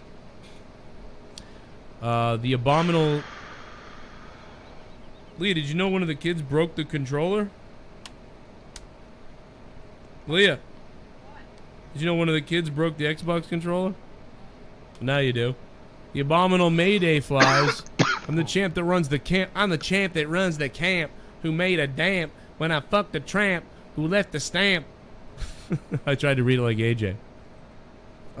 yeah! The Abominable... Leah, did you know one of the kids broke the controller? Leah, did you know one of the kids broke the Xbox controller? Now you do. The Abominable Mayday flies. I'm the champ that runs the camp. I'm the champ that runs the camp. Who made a damp when I fucked the tramp who left the stamp. I tried to read it like AJ.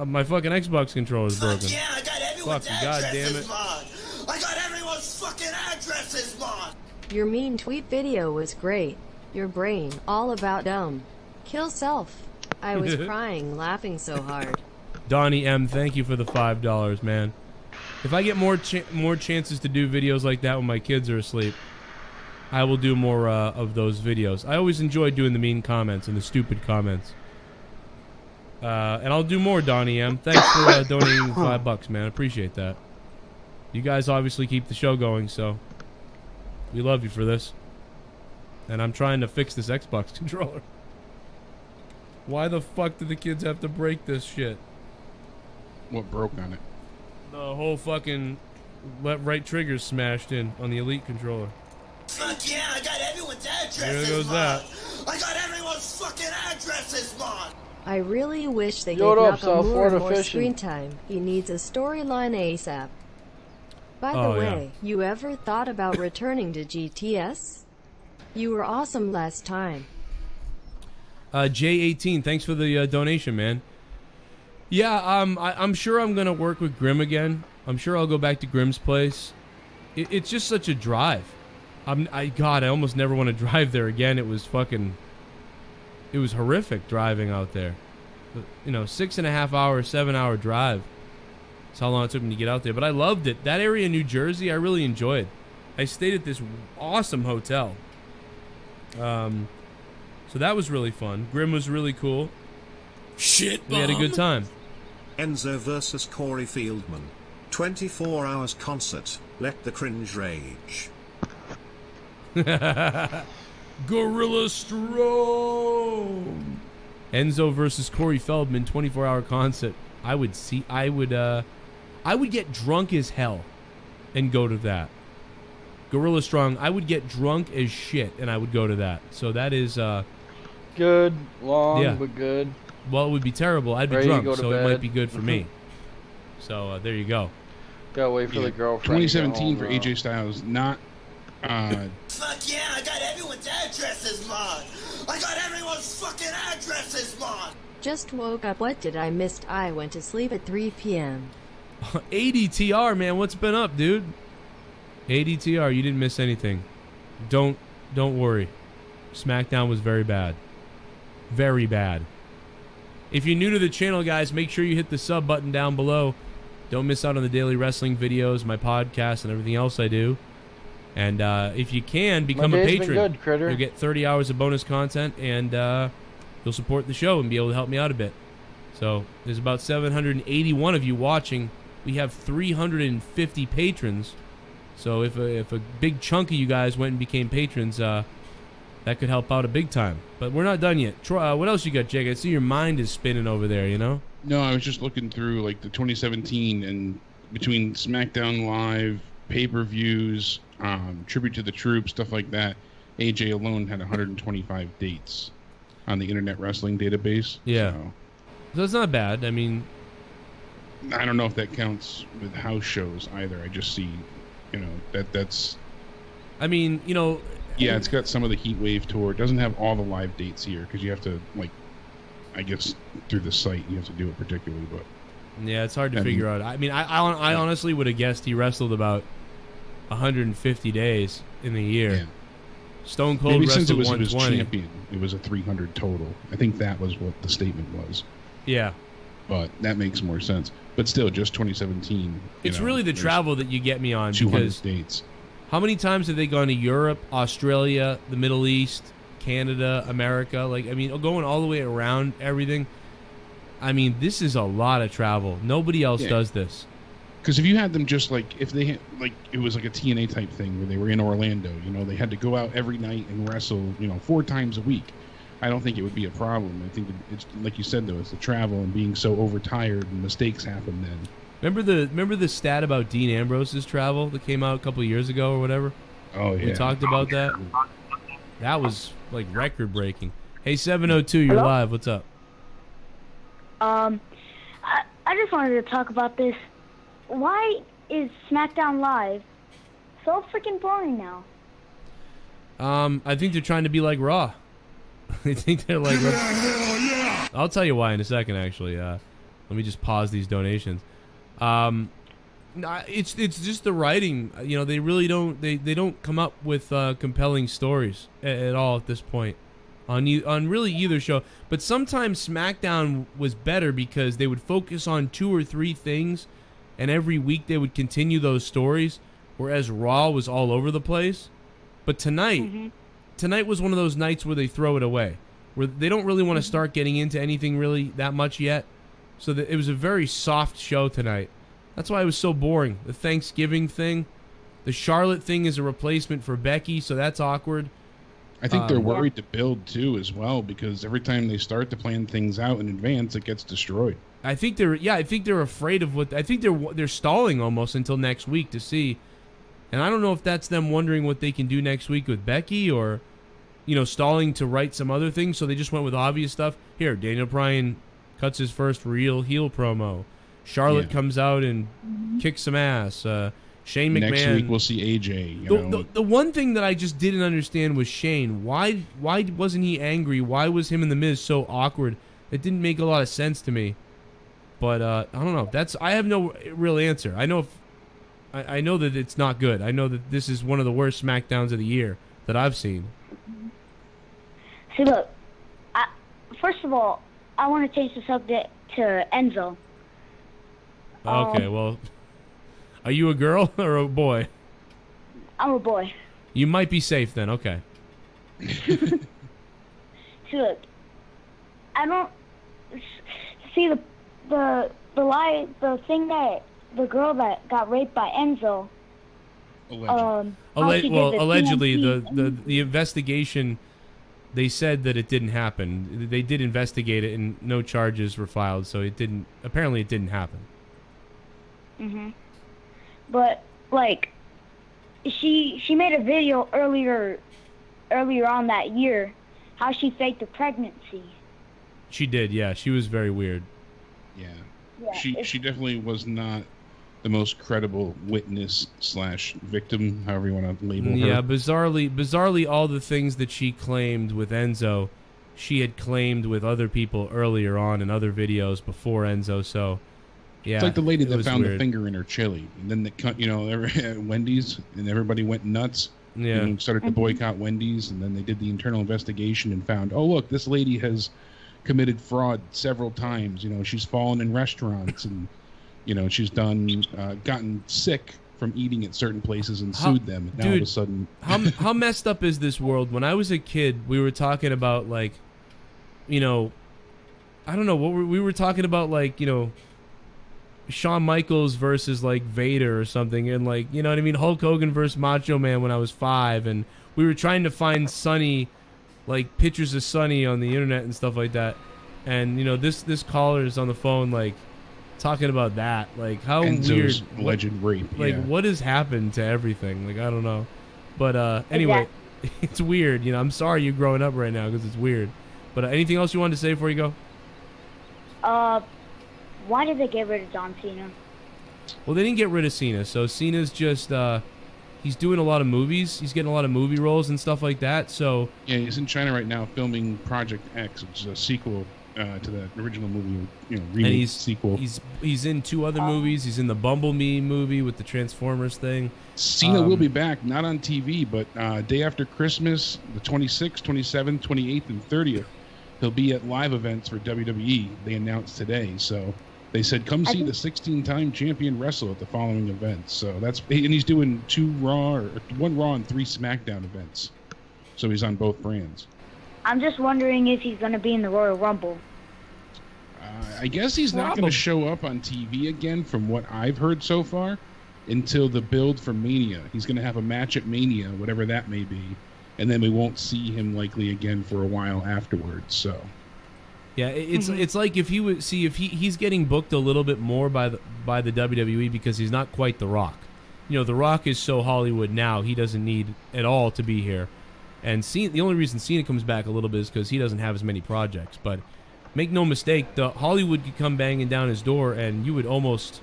My fucking Xbox controller is broken. Yeah, I got everyone's addresses, mod. I got everyone's fucking addresses, mod. Your mean tweet video was great. Your brain, all about dumb. Kill self. I was crying laughing so hard. Donnie M, thank you for the $5, man. If I get more chances to do videos like that when my kids are asleep, I will do more of those videos. I always enjoy doing the mean comments and the stupid comments. And I'll do more, Donnie M. Thanks for donating $5, man. I appreciate that. You guys obviously keep the show going, so we love you for this. And I'm trying to fix this Xbox controller. Why the fuck did the kids have to break this shit? What broke on it? The whole fucking right trigger's smashed in on the Elite controller. Fuck yeah, I got everyone's addresses, There goes that. I got everyone's fucking addresses, mod. I really wish they gave Shut up, Nakamura more Fishing. screen time. He needs a storyline ASAP. By the Oh, way, you ever thought about returning to GTS? You were awesome last time. J18, thanks for the donation, man. Yeah, I'm sure I'm gonna work with Grim again. I'm sure I'll go back to Grim's place. it's just such a drive. God, I almost never want to drive there again. It was horrific driving out there. You know, 6.5 hour, 7-hour drive. That's how long it took me to get out there. But I loved it. That area in New Jersey, I really enjoyed. I stayed at this awesome hotel. So that was really fun. Grim was really cool. Shit, we had a good time. Enzo versus Corey Fieldman. 24 hours concert. Let the cringe rage. Gorilla Strong. Enzo versus Corey Feldman, 24-hour concert. I would get drunk as hell and go to that. Gorilla Strong, I would get drunk as shit and I would go to that. So that is good, long, but good. Well, it would be terrible. I'd be drunk, so it might be good for me. So there you go. Gotta wait for the girlfriend. 2017 for AJ Styles, not. Fuck yeah, I got everyone's addresses, man. I got everyone's fucking addresses, man. Just woke up. What did I miss? I went to sleep at 3 p.m. ADTR, man, what's been up, dude? ADTR, you didn't miss anything. Don't worry. SmackDown was very bad. Very bad. If you're new to the channel, guys, make sure you hit the sub button down below. Don't miss out on the daily wrestling videos, my podcast, and everything else I do. And if you can, become a patron. You'll get 30 hours of bonus content, and you'll support the show and be able to help me out a bit. So there's about 781 of you watching. We have 350 patrons. So if a big chunk of you guys went and became patrons, that could help out a big time. But we're not done yet. What else you got, Jake? I see your mind is spinning over there, you know? No, I was just looking through like the 2017 and between SmackDown Live, pay-per-views, tribute to the troops, stuff like that. AJ alone had 125 dates on the Internet Wrestling database. Yeah. So that's not bad. I mean, I don't know if that counts with house shows either. I just see, you know, that's. I mean, you know. Yeah, it's got some of the Heat Wave tour. It doesn't have all the live dates here because you have to, like, I guess through the site you have to do it particularly, but. Yeah, it's hard to figure out. I mean, I honestly would have guessed he wrestled about 150 days in the year. Yeah. Stone Cold Maybe wrestled since it was 120. champion, it was a 300 total. I think that was what the statement was. Yeah. But that makes more sense. But still, just 2017. It's really the travel that you get me on. 200 because dates. How many times have they gone to Europe, Australia, the Middle East, Canada, America? Like, I mean, going all the way around everything. I mean, this is a lot of travel. Nobody else does this. Because if you had them just like, if they had, like, it was like a TNA type thing where they were in Orlando, you know, they had to go out every night and wrestle, you know, 4 times a week. I don't think it would be a problem. I think it's, like you said, though, it's the travel and being so overtired and mistakes happen then. Remember the stat about Dean Ambrose's travel that came out a couple of years ago or whatever? Oh, yeah. We talked about that. That was, like, record-breaking. Hey, 702, you're Hello? live. What's up? I just wanted to talk about this. Why is SmackDown Live so freaking boring now? I think they're trying to be like Raw. I think they're like... I'll tell you why in a second, actually. Let me just pause these donations. It's just the writing. You know, they really don't... They don't come up with compelling stories at all at this point. On really either show. But sometimes SmackDown was better because they would focus on 2 or 3 things, and every week they would continue those stories, whereas Raw was all over the place. But tonight was one of those nights where they throw it away, where they don't really want to start getting into anything really that much yet. So it was a very soft show tonight. That's why it was so boring. The Thanksgiving thing, the Charlotte thing is a replacement for Becky, so that's awkward. I think they're worried to build too as well, because every time they start to plan things out in advance, it gets destroyed. I think they're afraid of what I think they're stalling almost until next week to see. And I don't know if that's them wondering what they can do next week with Becky, or, you know, stalling to write some other things, so they just went with obvious stuff. Here, Daniel Bryan cuts his first real heel promo. Charlotte comes out and kicks some ass. Shane McMahon. Next week we'll see AJ. The one thing that I just didn't understand was Shane. Why wasn't he angry? Why was him and The Miz so awkward? It didn't make a lot of sense to me. But I don't know. I have no real answer. I know I know that it's not good. I know that this is one of the worst SmackDowns of the year that I've seen. See, look, first of all, I want to change the subject to Enzo. Okay, well, are you a girl or a boy? I'm a boy. You might be safe then. Okay. See, look, I don't see the thing that the girl that got raped by Enzo. Allegedly, the investigation. They said that it didn't happen. They did investigate it, and no charges were filed. So it didn't. Apparently, it didn't happen. But like, she made a video earlier on that year, how she faked the pregnancy. She did, yeah. She was very weird. Yeah. Yeah, She definitely was not the most credible witness / victim, however you want to label her. Yeah, bizarrely, all the things that she claimed with Enzo, she had claimed with other people earlier on in other videos before Enzo. So, yeah, it's like the lady that found weird. the finger in her chili, and then at Wendy's, and everybody went nuts. Yeah, and started to boycott Wendy's, and then they did the internal investigation and found, oh look, this lady has committed fraud several times. She's fallen in restaurants, and she's gotten sick from eating at certain places and sued them. And now all of a sudden, how messed up is this world? When I was a kid, we were talking about I don't know what we were talking about, Shawn Michaels versus Vader or something, and you know what I mean, Hulk Hogan versus Macho Man when I was 5, and we were trying to find Sonny, pictures of Sonny on the internet and stuff like that, and this caller is on the phone talking about that, how Enzo's weird, alleged rape. What has happened to everything? I don't know, but anyway, it's weird. I'm sorry you're growing up right now because it's weird. But anything else you wanted to say before you go? Why did they get rid of John Cena? Well, they didn't get rid of Cena. So Cena's just he's doing a lot of movies. He's getting a lot of movie roles and stuff like that. So yeah, he's in China right now filming Project X, which is a sequel to the original movie, remake sequel. He's in 2 other movies. He's in the Bumblebee movie with the Transformers thing. Cena will be back, not on TV, but day after Christmas, the 26th, 27th, 28th, and 30th, he'll be at live events for WWE. They announced today, so. They said, come see the 16-time champion wrestle at the following events. So and he's doing 1 Raw and 3 SmackDown events. So he's on both brands. I'm just wondering if he's going to be in the Royal Rumble. I guess he's not going to show up on TV again, from what I've heard so far, until the build for Mania. He's going to have a match at Mania, whatever that may be, and then we won't see him likely again for a while afterwards. So. Yeah, it's like if he's getting booked a little bit more by the WWE because he's not quite The Rock. The Rock is so Hollywood now, he doesn't need at all to be here. And the only reason Cena comes back a little bit is because he doesn't have as many projects. But make no mistake, the Hollywood could come banging down his door, and we could almost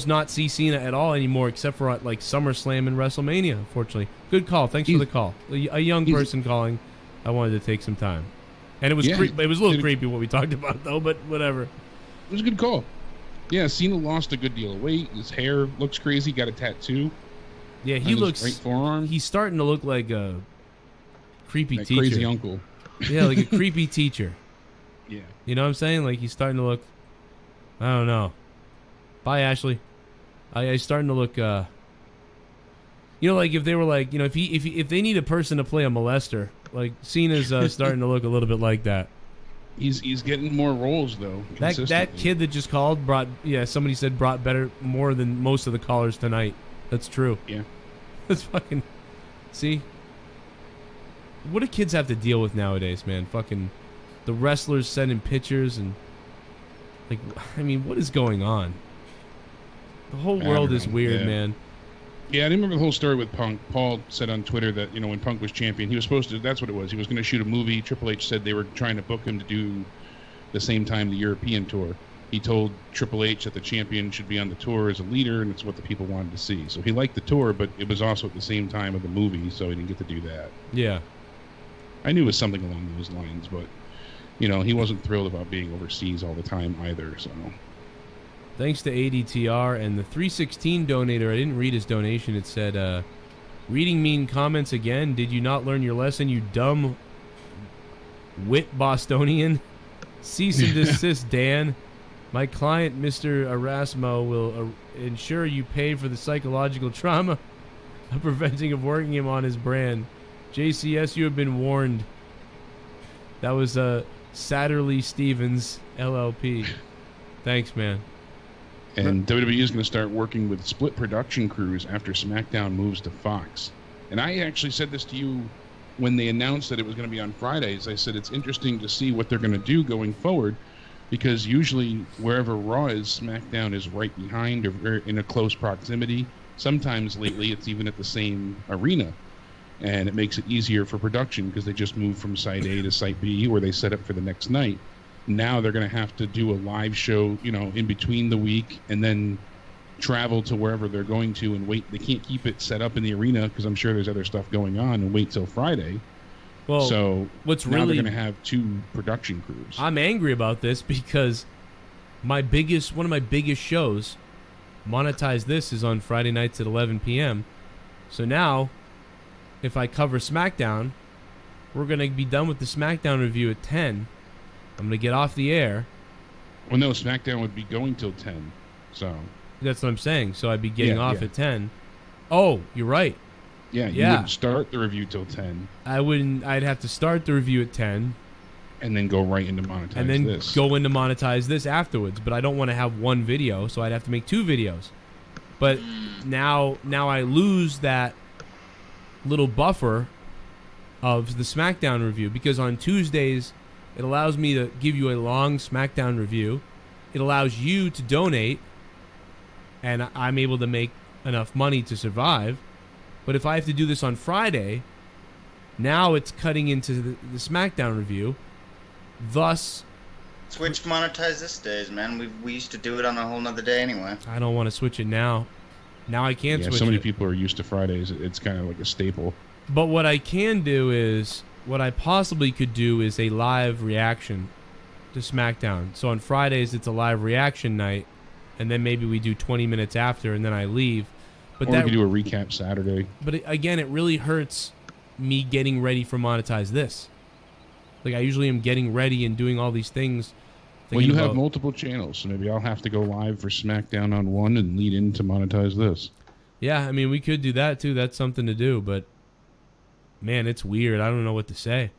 not see Cena at all anymore, except for SummerSlam and WrestleMania. Unfortunately, good call. Thanks for the call. A young person calling. I wanted to take some time. And it was it was a little creepy what we talked about, though, but whatever. It was a good call. Yeah, Cena lost a good deal of weight. His hair looks crazy. Got a tattoo. Yeah, he looks. Right forearm. He's starting to look like a creepy teacher. Crazy uncle. Yeah, like a creepy teacher. Yeah. You know what I'm saying? He's starting to look. I don't know. Bye, Ashley. He's starting to look. If they were if they need a person to play a molester. Cena's starting to look a little bit like that. He's getting more roles though. That kid that just called somebody said brought more than most of the callers tonight. That's true. Yeah. That's fucking. See. What do kids have to deal with nowadays, man? Fucking, the wrestlers sending pictures and what is going on? The whole world is weird, man. Yeah, I didn't remember the whole story with Punk. Paul said on Twitter that, when Punk was champion, he was supposed to, that's what it was. He was going to shoot a movie. Triple H said they were trying to book him to do the same time the European tour. He told Triple H that the champion should be on the tour as a leader, and it's what the people wanted to see. So he liked the tour, but it was also at the same time of the movie, so he didn't get to do that. Yeah. I knew it was something along those lines, but, he wasn't thrilled about being overseas all the time either, so. Thanks to ADTR and the 316 donator. I didn't read his donation. It said, reading mean comments again. Did you not learn your lesson, you dumb wit Bostonian? Cease and desist, Dan. My client, Mr. Erasmo, will ensure you pay for the psychological trauma of preventing of working him on his brand. JCS, you have been warned. That was Satterley Stevens, LLP. Thanks, man. And WWE is going to start working with split production crews after SmackDown moves to Fox. And I actually said this to you when they announced that it was going to be on Fridays. I said it's interesting to see what they're going to do going forward, because usually wherever Raw is, SmackDown is right behind or in a close proximity. Sometimes lately it's even at the same arena. And it makes it easier for production because they just move from site A to site B, where they set up for the next night. Now they're going to have to do a live show, you know, in between the week, and then travel to wherever they're going to and wait. They can't keep it set up in the arena because I'm sure there's other stuff going on, and wait till Friday. Well, so what's now really, they're going to have 2 production crews. I'm angry about this because one of my biggest shows, Monetize This, is on Friday nights at 11 p.m. So now, if I cover SmackDown, we're going to be done with the SmackDown review at 10. I'm going to get off the air. Well, no, SmackDown would be going till 10. So that's what I'm saying. So I'd be getting off at 10. Oh, you're right. Yeah, you wouldn't start the review till 10. I wouldn't. I'd have to start the review at 10. And then go right into Monetize This. And then go into Monetize This afterwards. But I don't want to have one video, so I'd have to make 2 videos. But now I lose that little buffer of the SmackDown review, because on Tuesdays it allows me to give you a long SmackDown review. It allows you to donate, and I'm able to make enough money to survive. But if I have to do this on Friday, now it's cutting into the SmackDown review. Thus, switch Monetize This days, man. We used to do it on a whole nother day anyway. I don't want to switch it now. Now I can't switch it. So many people are used to Fridays. It's kind of like a staple. But what I can do is, what I possibly could do is a live reaction to SmackDown. So on Fridays, it's a live reaction night, and then maybe we do 20 minutes after, and then I leave. But or we could do a recap Saturday. But again, it really hurts me getting ready for Monetize This. Like, I usually am getting ready and doing all these things. Well, you have multiple channels, so maybe I'll have to go live for SmackDown on one and lead into Monetize This. Yeah, I mean, we could do that too. That's something to do, but man, it's weird. I don't know what to say.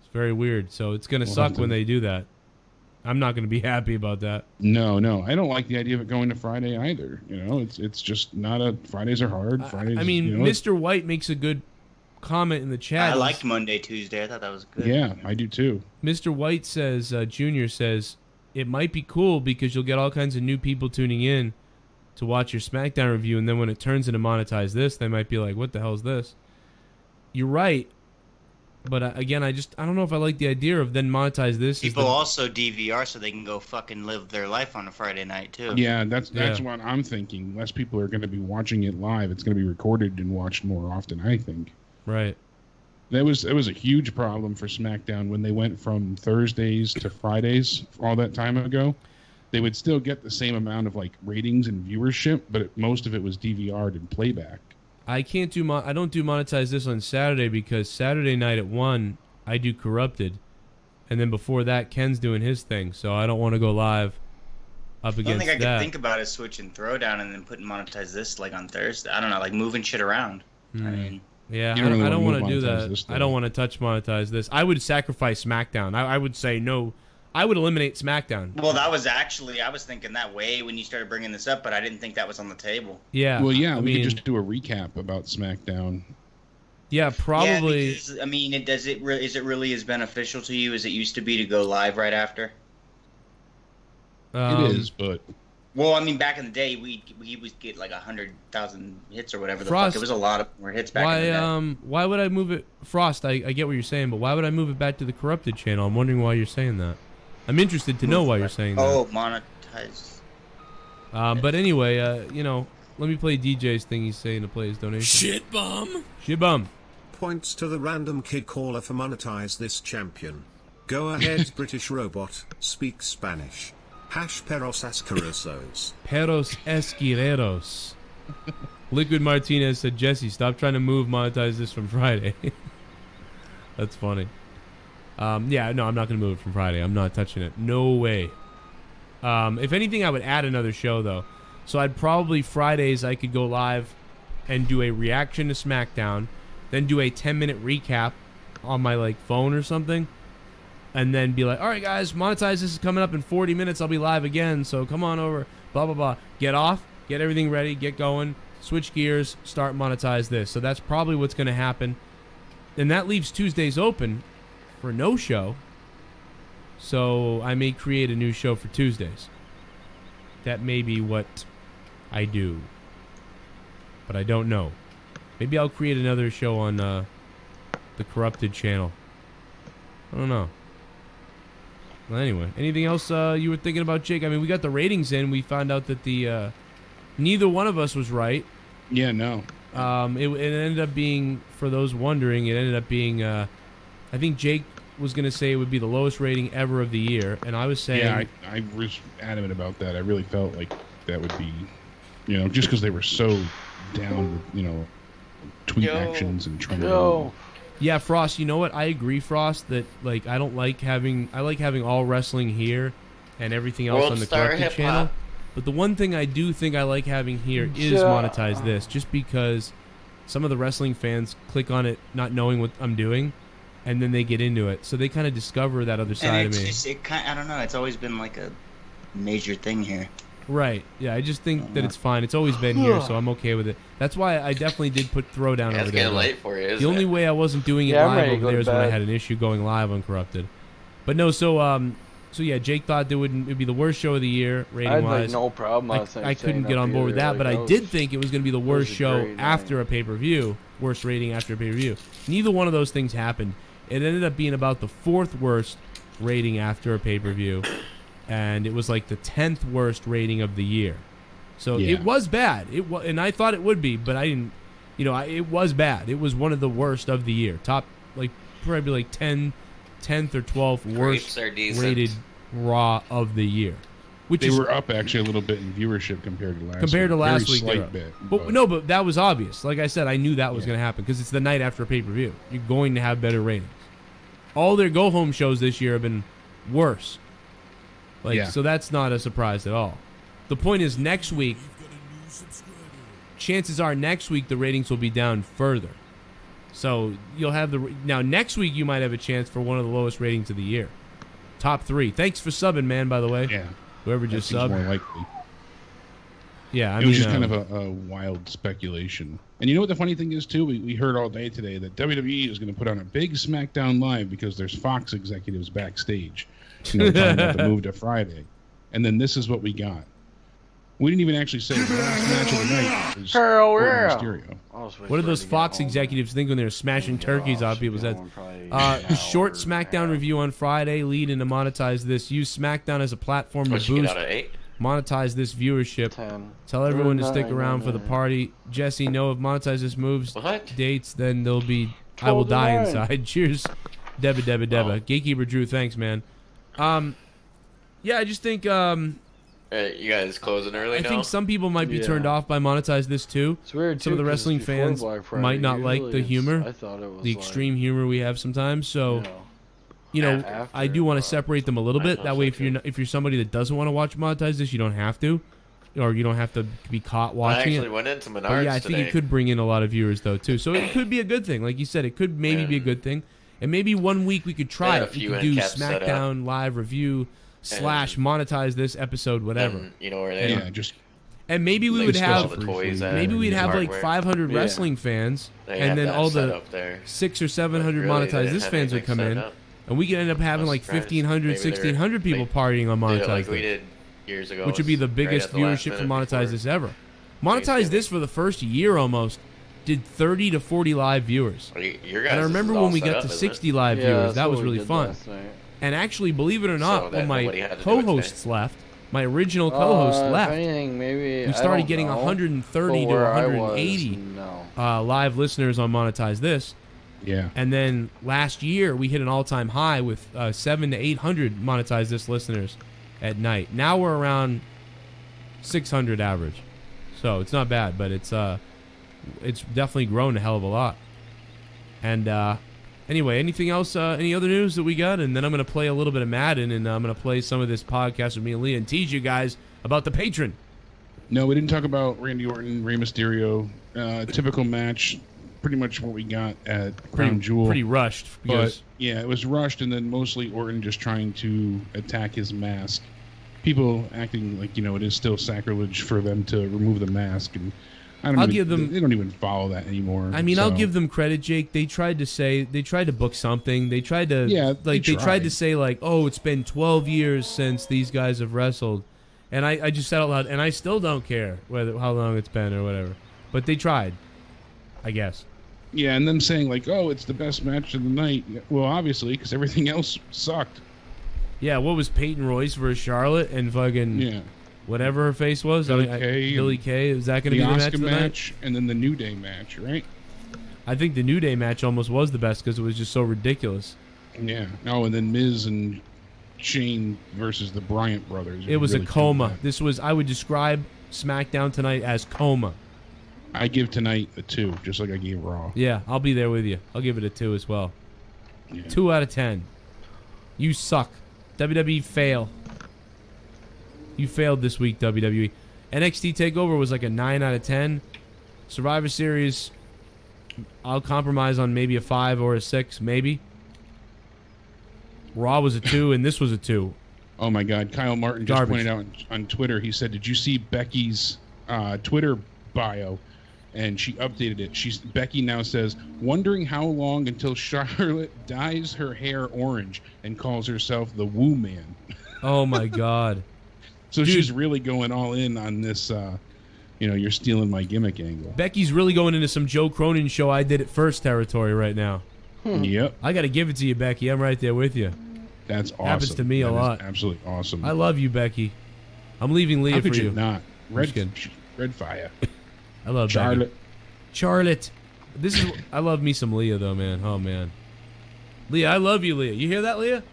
It's very weird. So it's going to suck when they do that. I'm not going to be happy about that. No. I don't like the idea of it going to Friday either. You know, it's just not a... Fridays are hard. Fridays, I mean, you know, Mr. White makes a good comment in the chat. I liked Monday, Tuesday. I thought that was good. Yeah, I do too. Mr. White says, Junior says, it might be cool because you'll get all kinds of new people tuning in to watch your SmackDown review, and then when it turns into Monetize This, they might be like, what the hell is this? You're right. But again, I don't know if I like the idea of then Monetize This. People also DVR so they can go fucking live their life on a Friday night too. Yeah, that's what I'm thinking. Less people are going to be watching it live. It's going to be recorded and watched more often, I think. Right. That was a huge problem for SmackDown when they went from Thursdays to Fridays all that time ago. They would still get the same amount of like ratings and viewership, but most of it was DVR'd and playback. I don't do Monetize This on Saturday because Saturday night at 1 I do Corrupted, and then before that Ken's doing his thing, so I don't want to go live up against that. The only thing I could think about is switching Throwdown and then putting Monetize This like on Thursday. I don't know, like moving shit around. I mean, yeah, I don't want to do that. I don't want to touch Monetize This. I would sacrifice SmackDown. I would say no. I would eliminate SmackDown. Well, that was actually, I was thinking that way when you started bringing this up, but I didn't think that was on the table. Yeah. Well, yeah, we could just do a recap about SmackDown. Yeah, probably. Yeah, because, I mean, is it really as beneficial to you as it used to be to go live right after? It is, but... Well, I mean, back in the day, we would get like 100,000 hits or whatever the fuck. It was a lot of more hits back in the day. Why would I move it... Frost, I get what you're saying, but why would I move it back to the Corrupted channel? I'm wondering why you're saying that. I'm interested to know why you're saying that. Oh, monetize. But anyway, you know, let me play DJ's thing he's saying to play his donation. Shit bum. Shit bum. Points to the random kid caller for Monetize This champion. Go ahead, British robot, speak Spanish. Hash Peros Asquerosos. Peros Esquireros. Liquid Martinez said, Jesse, stop trying to monetize this from Friday. That's funny. Yeah, no, I'm not going to move it from Friday. I'm not touching it. No way. If anything, I would add another show, though. So I'd probably, Fridays, I could go live and do a reaction to SmackDown, then do a 10-minute recap on my, like, phone or something, and then be like, all right, guys, monetize this is coming up in 40 minutes. I'll be live again, so come on over, blah, blah, blah. Get off, get everything ready, get going, switch gears, start monetize this. So that's probably what's going to happen. And that leaves Tuesdays open for no show. So I may create a new show for Tuesdays. That may be what I do. But I don't know. Maybe I'll create another show on the Corrupted channel. I don't know. Well, anyway, anything else you were thinking about, Jake? I mean, we got the ratings in. We found out that the neither one of us was right. Yeah, no. It ended up being, for those wondering, it ended up being, I think Jake was going to say it would be the lowest rating ever of the year, and I was saying... Yeah, I was adamant about that. I really felt like that would be, you know, just because they were so down with, you know, tweet actions and trying to... Yeah, Frost, you know what? I agree, Frost, that, like, I like having all wrestling here and everything else on the Corrupted channel. But the one thing I do think I like having here is monetize this, just because some of the wrestling fans click on it not knowing what I'm doing, and then they get into it. So they kind of discover that other side of me. I don't know. It's always been like a major thing here. Right. Yeah, I just think that it's fine. It's always been here, so I'm okay with it. That's why I definitely did put Throwdown over there. It's getting late for you, isn't The only it? way I wasn't doing it live over there is when I had an issue going live on Corrupted. But no, so yeah, Jake thought it'd be the worst show of the year, rating-wise. I had like no problem. I couldn't get on board with that, but I did think it was going to be the worst show after a pay-per-view, worst rating after a pay-per-view. Neither one of those things happened. It ended up being about the 4th worst rating after a pay-per-view, and it was like the 10th worst rating of the year. So it was bad. And I thought it would be, but I didn't. You know, it was bad. It was one of the worst of the year. Top, like, probably like 10th or 12th worst rated Raw of the year. They were up actually a little bit in viewership compared to last week. Compared to last week, slight bit. But no, but that was obvious. Like I said, I knew that was going to happen because it's the night after a pay-per-view. You're going to have better ratings. All their go-home shows this year have been worse. So that's not a surprise at all. The point is, next week, chances are next week the ratings will be down further. So you'll have now next week you might have a chance for one of the lowest ratings of the year. Top 3. Thanks for subbing, man, by the way. Yeah. Whoever just subbed. More likely. Yeah, it was just kind of a wild speculation. And you know what the funny thing is, too? We heard all day today that WWE is going to put on a big SmackDown Live because there's Fox executives backstage. You know, talking about the move to Friday. And then this is what we got. We didn't even actually say the last match of the night was Mysterio. What did those Fox executives think when they were smashing turkeys off people's heads? Short SmackDown review on Friday. Lead into monetize this. Use SmackDown as a platform to boost. Monetize this viewership. Tell everyone to stick around for the party. Jesse, know if monetize this moves dates, then there'll be I will die inside. Cheers, Debba. Gatekeeper Drew, thanks, man. Yeah, I just think you guys closing early now? I think some people might be turned off by monetize this too. It's weird some of the wrestling fans might not like the humor, I thought it was the extreme humor we have sometimes. So, you know, I do want to separate them a little bit. That way, if you're somebody that doesn't want to watch monetize this, you don't have to, or you don't have to be caught watching it. I actually went into Menards I think it could bring in a lot of viewers though too. So it could be a good thing, like you said. It could maybe be a good thing, and maybe one week we could try it. We could do SmackDown live review. / monetize this episode, whatever. And, you know where they are. And maybe we would have like 500 wrestling fans, and then all the 600 or 700 monetize this fans would come in, and we could end up having like 1,500, 1,600 people partying on monetize like we did years ago, which would be the biggest viewership for monetize this ever. Monetize this for the first year almost did 30 to 40 live viewers. And I remember when we got to 60 live viewers, that was really fun. And actually, believe it or not, when my co-hosts left, my original co-host left, we started getting 130 to 180 live listeners on Monetize This. Yeah. And then last year, we hit an all-time high with 700 to 800 Monetize This listeners. at night. Now we're around 600 average. So it's not bad, but it's definitely grown a hell of a lot. And anyway, anything else, any other news that we got? And then I'm going to play a little bit of Madden, and I'm going to play some of this podcast with me and Leah and tease you guys about the patron. No, we didn't talk about Randy Orton, Rey Mysterio. Typical match, pretty much what we got at Crown Jewel. Pretty rushed. But, yeah, it was rushed, and then mostly Orton just trying to attack his mask. People acting like, it is still sacrilege for them to remove the mask, and they don't even follow that anymore. I mean, I'll give them credit, Jake. They tried to book something. They tried to, they tried to say, like, oh, it's been 12 years since these guys have wrestled. And I just said out loud, and I still don't care how long it's been or whatever. But they tried, I guess. Yeah, and them saying, like, oh, it's the best match of the night. Well, obviously, because everything else sucked. Yeah, what was Peyton Royce versus Charlotte and fucking whatever her face was? Billie Kay. Is that going to be the match of the night? And then the New Day match, right? I think the New Day match almost was the best because it was just so ridiculous. Yeah. Oh, and then Miz and Shane versus the Bryant brothers. It was really a coma. I would describe SmackDown tonight as coma. I give tonight a 2, just like I gave Raw. Yeah, I'll be there with you. I'll give it a 2 as well. Yeah. 2 out of 10. You suck. WWE fail. You failed this week, WWE. NXT TakeOver was like a 9 out of 10. Survivor Series, I'll compromise on maybe a 5 or a 6, maybe. Raw was a 2, and this was a 2. Oh, my God. Kyle Martin just pointed out on Twitter, he said, did you see Becky's Twitter bio? And she updated it. Becky now says, wondering how long until Charlotte dyes her hair orange and calls herself the Woo Man. Oh, my God. So dude, she's really going all in on this, you're stealing my gimmick angle. Becky's really going into some Joe Cronin show I did it first territory right now. Yep. I got to give it to you, Becky. I'm right there with you. That's awesome. Happens to me a lot. Absolutely awesome. I love you, Becky. I'm leaving Leah for you. Not Red Fire. I love Charlotte. Becky. Charlotte. I love me some Leah though, man. Oh man. Leah, I love you, Leah. You hear that, Leah?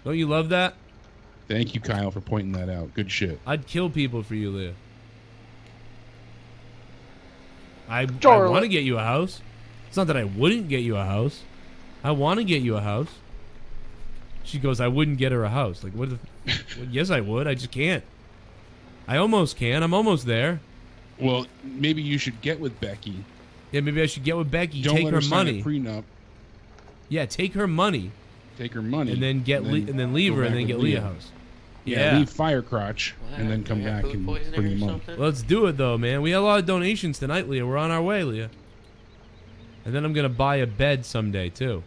Don't you love that? Thank you, Kyle, for pointing that out. Good shit. I'd kill people for you, Leah. I want to get you a house. It's not that I wouldn't get you a house. I want to get you a house. She goes, I wouldn't get her a house. Like, what? Yes, I would. I just can't. I almost can. I'm almost there. Well, maybe you should get with Becky. Yeah, maybe I should get with Becky. Don't take let her her sign money. a prenup. Yeah, take her money. Take her money, and then leave her, and then get Leah a house. Yeah, leave Firecrotch, and then come back and bring him up. Let's do it though, man. We had a lot of donations tonight, Leah. We're on our way, Leah. And then I'm gonna buy a bed someday too.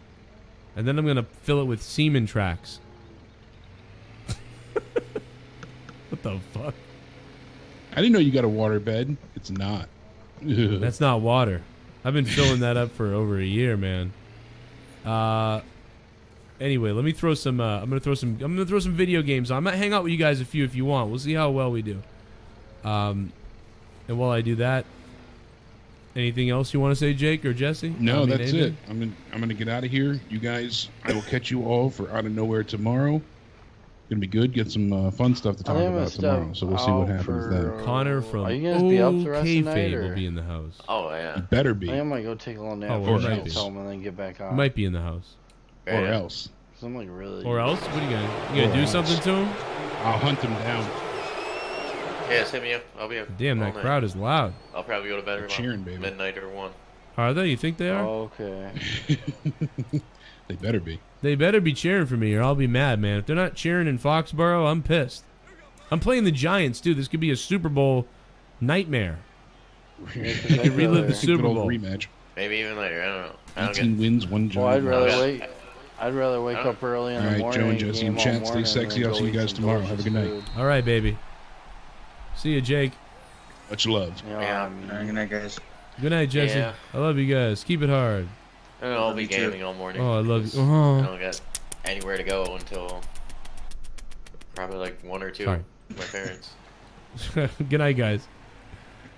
And then I'm gonna fill it with semen tracks. What the fuck? I didn't know you got a water bed. It's not. That's not water. I've been filling that up for over a year, man. Anyway, let me throw some. I'm gonna throw some video games on. I might hang out with you guys a few if you want. We'll see how well we do. And while I do that, anything else you want to say, Jake or Jesse? No, that's it. I'm gonna get out of here. You guys, I will catch you all for Out of Nowhere tomorrow. Gonna be good. Get some fun stuff to talk about tomorrow. So we'll see what happens then. Connor from Are you gonna be up the rest of the night, or? will be in the house. Oh yeah. You better be. I might go take a little nap. Or and then get back on. Might be in the house. Or else. I'm like really. Or else? What are you gonna do something to him? I'll hunt him down. Yeah, hit me up. I'll be up. Damn, that crowd is loud. I'll probably go to bed around midnight or 1. Are they? You think they are? Okay. They better be. They better be cheering for me, or I'll be mad, man. If they're not cheering in Foxborough, I'm pissed. I'm playing the Giants, too. This could be a Super Bowl nightmare. I could relive the Super Bowl rematch. Maybe even later. I don't know. 18 wins, 1 Well, I'd rather wake up early in the morning. All right, Joe and Jesse and chat. Stay sexy. I'll see you guys tomorrow. Have a good night. All right, baby. See you, Jake. Much love. Yeah. Good night, guys. Good night, Jesse. Yeah. I love you guys. Keep it hard. I'll be gaming all morning. Oh, I love you. I don't get anywhere to go until probably like 1 or 2 with my parents. Good night, guys.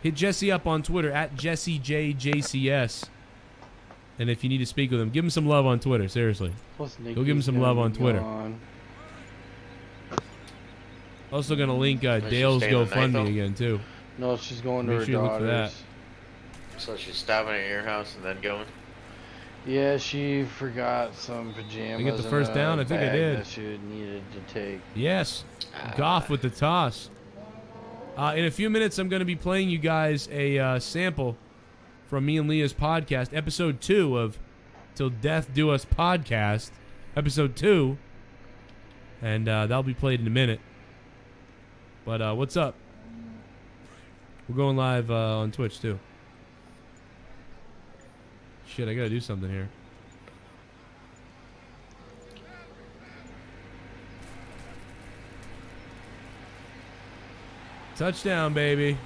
Hit Jesse up on Twitter at JesseJJCS. And if you need to speak with him, give him some love on Twitter. Seriously. Go give him some love on Twitter. Also gonna link she Dale's staying the night, GoFundMe though? again too. No, she's going to Make her sure you look for that. daughter's. So she's stopping at your house and then going? Yeah, she forgot some pajamas. I get the first down? I think I did. That she needed to take. Yes. Goff with the toss. In a few minutes, I'm going to be playing you guys a sample from me and Leah's podcast, episode 2 of Till Death Do Us podcast, episode 2. And that'll be played in a minute. But what's up? We're going live on Twitch, too. Shit, I gotta do something here. Touchdown, baby.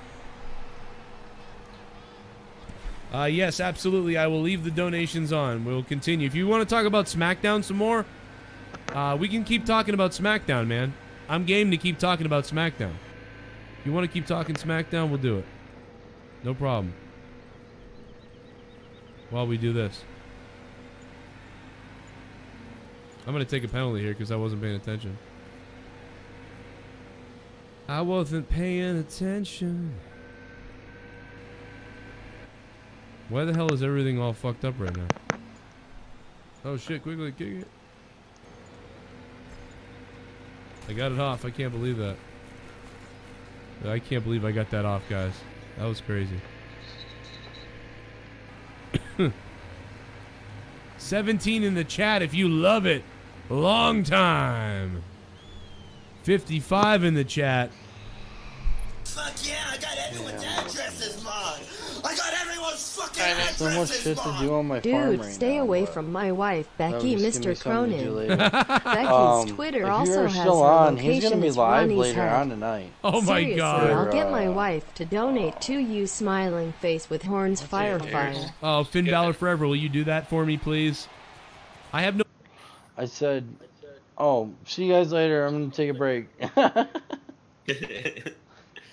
Yes, absolutely. I will leave the donations on. We'll continue. If you want to talk about SmackDown some more, we can keep talking about SmackDown, man. I'm game to keep talking about SmackDown. If you want to keep talking SmackDown, we'll do it. No problem. While we do this. I'm going to take a penalty here because I wasn't paying attention. I wasn't paying attention. Why the hell is everything all fucked up right now? Oh shit, quickly kick it. I got it off. I can't believe that. I can't believe I got that off, guys. That was crazy. 17 in the chat if you love it. Long time. 55 in the chat. Fuck yeah, I got everyone's addresses, Mom. I got everyone's fucking addresses, So much shit to do on my farm Dude, right stay now, away but from my wife, Becky, just give me Mr. something to do Cronin. later. Becky's Twitter if also you're has still her on, he's location gonna be is live Ronnie's later head. on tonight. Oh my Seriously, God. I'll get my wife to donate to you, smiling face with horns fire. Oh, Finn Balor forever. Will you do that for me, please? I have no... I said, oh, see you guys later. I'm gonna take a break.